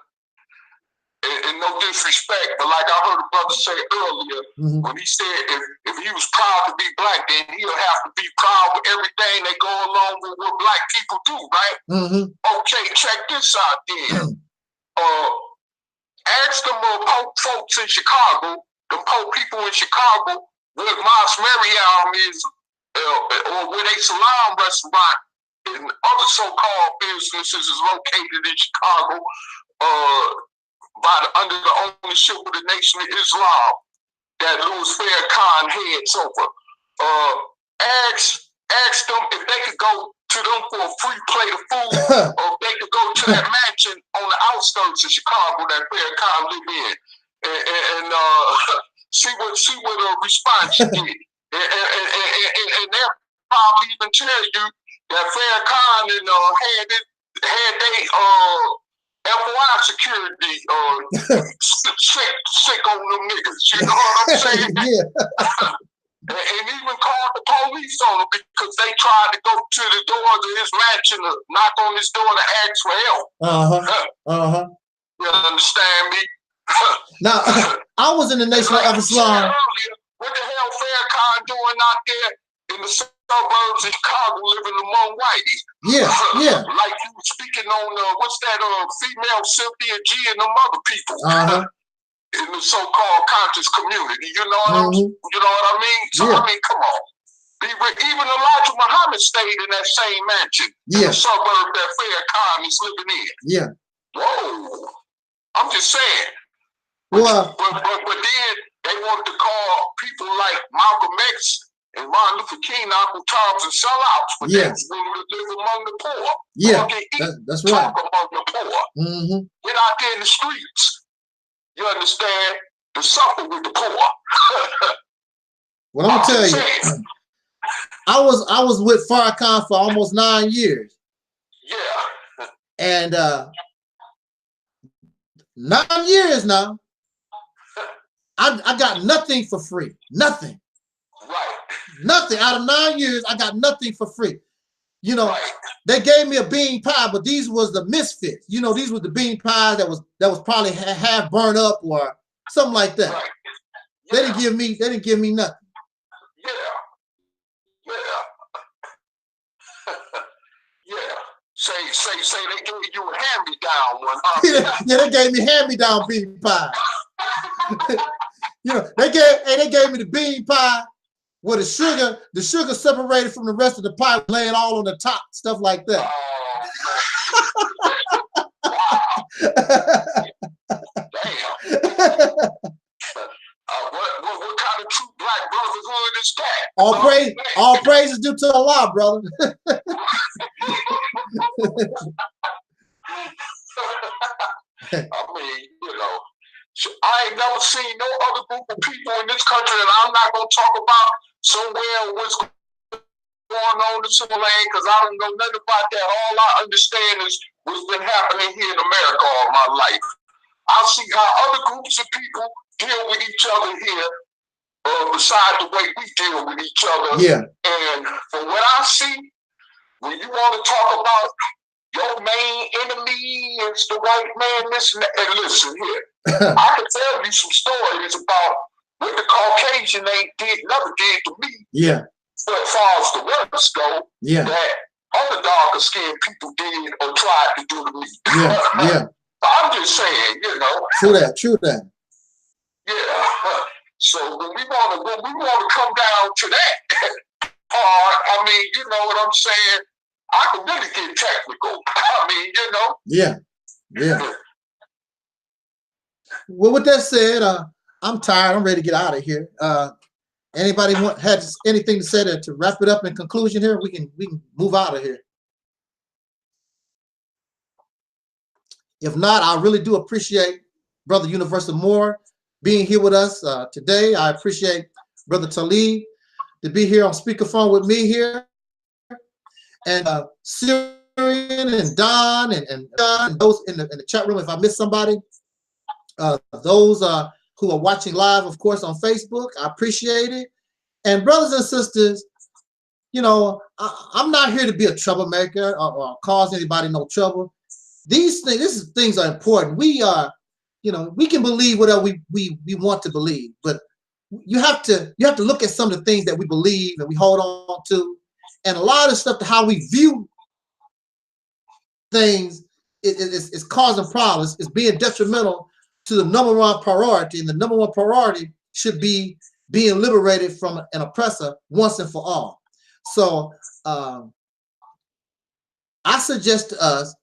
and no disrespect, but like I heard the brother say earlier, when he said if he was proud to be black, then he'll have to be proud with everything that go along with what black people do, right? Okay, check this out then. Ask them folks in Chicago, the poor people in Chicago, where Mosque Mariam is, or where they Salam restaurant and other so-called businesses is located in Chicago, under the ownership of the Nation of Islam that Louis Farrakhan heads over. Ask them if they could go to them for a free plate of food, or if they could go to that mansion on the outskirts of Chicago that Farrakhan live in, and see what a response you get. And they'll probably even tell you that Farrakhan had they FY security sick on them niggas. You know what I'm saying? Yeah. And even called the police on him because they tried to go to the doors of his mansion, knock on his door to ask for help. You understand me? Now, I was in the Nation of Islam. What the hell Farrakhan doing out there in the suburbs of Chicago, living among whiteys? Yeah, yeah. Like you were speaking on what's that female Cynthia G and them other people in the so-called conscious community. You know what you know what I mean? So I mean, come on. Even Elijah Muhammad stayed in that same mansion in the suburb that Farrakhan is living in. Yeah. Whoa. I'm just saying. Well, but then they wanted to call people like Malcolm X and Martin Luther King Uncle Toms and sellouts, but they wanted to live among the poor. Yeah, that's right. Talk among the poor. Get out there in the streets. You understand? To suffer with the poor. Well, I'm gonna tell you, I was with Farrakhan for almost 9 years. Yeah. And 9 years now, I got nothing for free. Nothing. Right. Nothing. Out of 9 years, I got nothing for free. You know, they gave me a bean pie, but these was the misfits. You know, these were the bean pies that was probably half burned up or something like that. Right. They didn't give me nothing. Yeah. Yeah. Say they gave you a hand-me-down one. Yeah, they gave me hand-me-down bean pie. You know, they gave me the bean pie where the sugar separated from the rest of the pie, laying all on the top, stuff like that. Damn. What kind of true black brotherhood is that? All praises due to Allah, brother. I mean, you know, I ain't never seen no other group of people in this country, and I'm not gonna talk about somewhere what's going on in some land because I don't know nothing about that. All I understand is what's been happening here in America all my life. I see how other groups of people deal with each other here, besides the way we deal with each other. Yeah. And from what I see, when you want to talk about your main enemy is the white man, this and listen here. I can tell you some stories about what the Caucasian never did to me. Yeah. As far as the words go, that other darker skinned people did or tried to do to me. Yeah, yeah. I'm just saying, you know. True that. Yeah. So when we want to come down to that part, I mean, you know what I'm saying? I can really get technical. I mean, you know. Yeah. Well, with that said, I'm tired. I'm ready to get out of here. Anybody had anything to say to wrap it up in conclusion here? We can move out of here. If not, I really do appreciate Brother Universal Moore being here with us today. I appreciate Brother Talib to be here on speakerphone with me here. And Syrian and Don and those in the chat room. If I missed somebody, those who are watching live, of course, on Facebook, I appreciate it. And brothers and sisters, you know, I'm not here to be a troublemaker or cause anybody no trouble. These things are important. We are, you know, we can believe whatever we want to believe, but you have to look at some of the things that we believe and we hold on to. And a lot of stuff to how we view things is causing problems. It's being detrimental to the number one priority. And the number one priority should be being liberated from an oppressor once and for all. So I suggest to us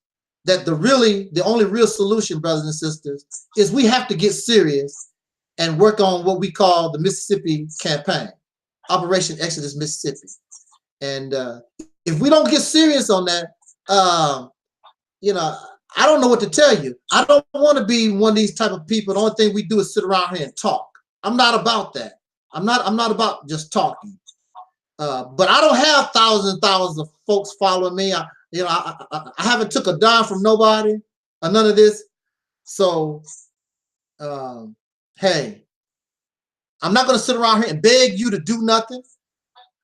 that the only real solution, brothers and sisters, is we have to get serious and work on what we call the Mississippi campaign, Operation Exodus Mississippi. And if we don't get serious on that, you know, I don't know what to tell you. I don't want to be one of these type of people. The only thing we do is sit around here and talk. I'm not about that. I'm not about just talking. But I don't have thousands and thousands of folks following me. I haven't took a dime from nobody or none of this. So, hey, I'm not going to sit around here and beg you to do nothing.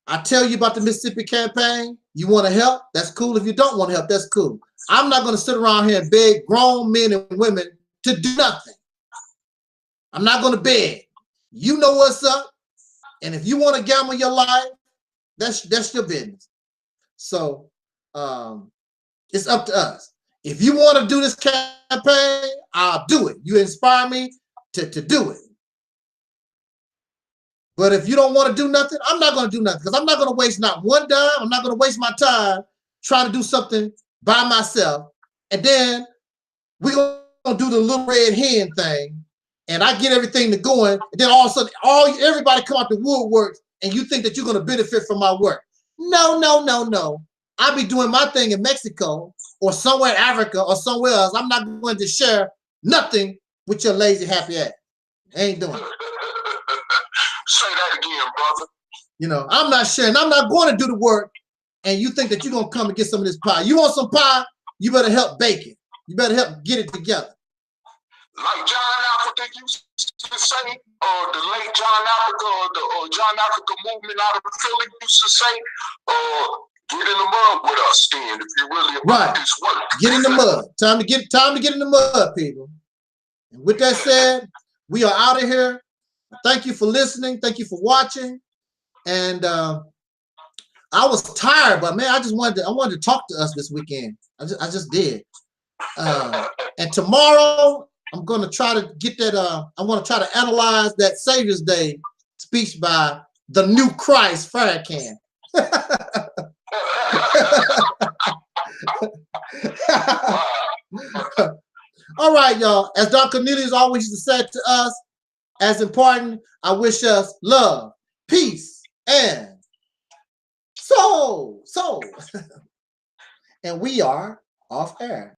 I tell you about the Mississippi campaign. You want to help? That's cool. If you don't want to help, that's cool. I'm not going to sit around here and beg grown men and women to do nothing. I'm not going to beg. You know what's up. And if you want to gamble your life, that's your business. So it's up to us. If you want to do this campaign, I'll do it. You inspire me to do it. But if you don't want to do nothing, I'm not going to do nothing, because I'm not going to waste not one dime. I'm not going to waste my time trying to do something by myself. And then we're going to do the little red hen thing, and I get everything to going, and then all of a sudden, everybody come out the woodworks, and you think that you're going to benefit from my work. No, no, no, no. I'll be doing my thing in Mexico or somewhere in Africa or somewhere else. I'm not going to share nothing with your lazy, happy ass. I ain't doing it. Say that again, brother. You know, I'm not sharing. I'm not going to do the work, and you think that you're going to come and get some of this pie. You want some pie? You better help bake it. You better help get it together. Like John Africa used to say, the late John Africa, or John Africa movement out of Philly used to say, get in the mud with us then, if you really about this work. Get in the mud. Time to get in the mud, people. And with that said, we are out of here. Thank you for listening. Thank you for watching. And I was tired, but man, I wanted to talk to us this weekend. I just did. And tomorrow I'm going to try to get that. I want to try to analyze that Savior's Day speech by the new Christ Farrakhan. All right, y'all. As Dr. Cornelius always used to say to us, as important, I wish us love, peace, and soul. And we are off air.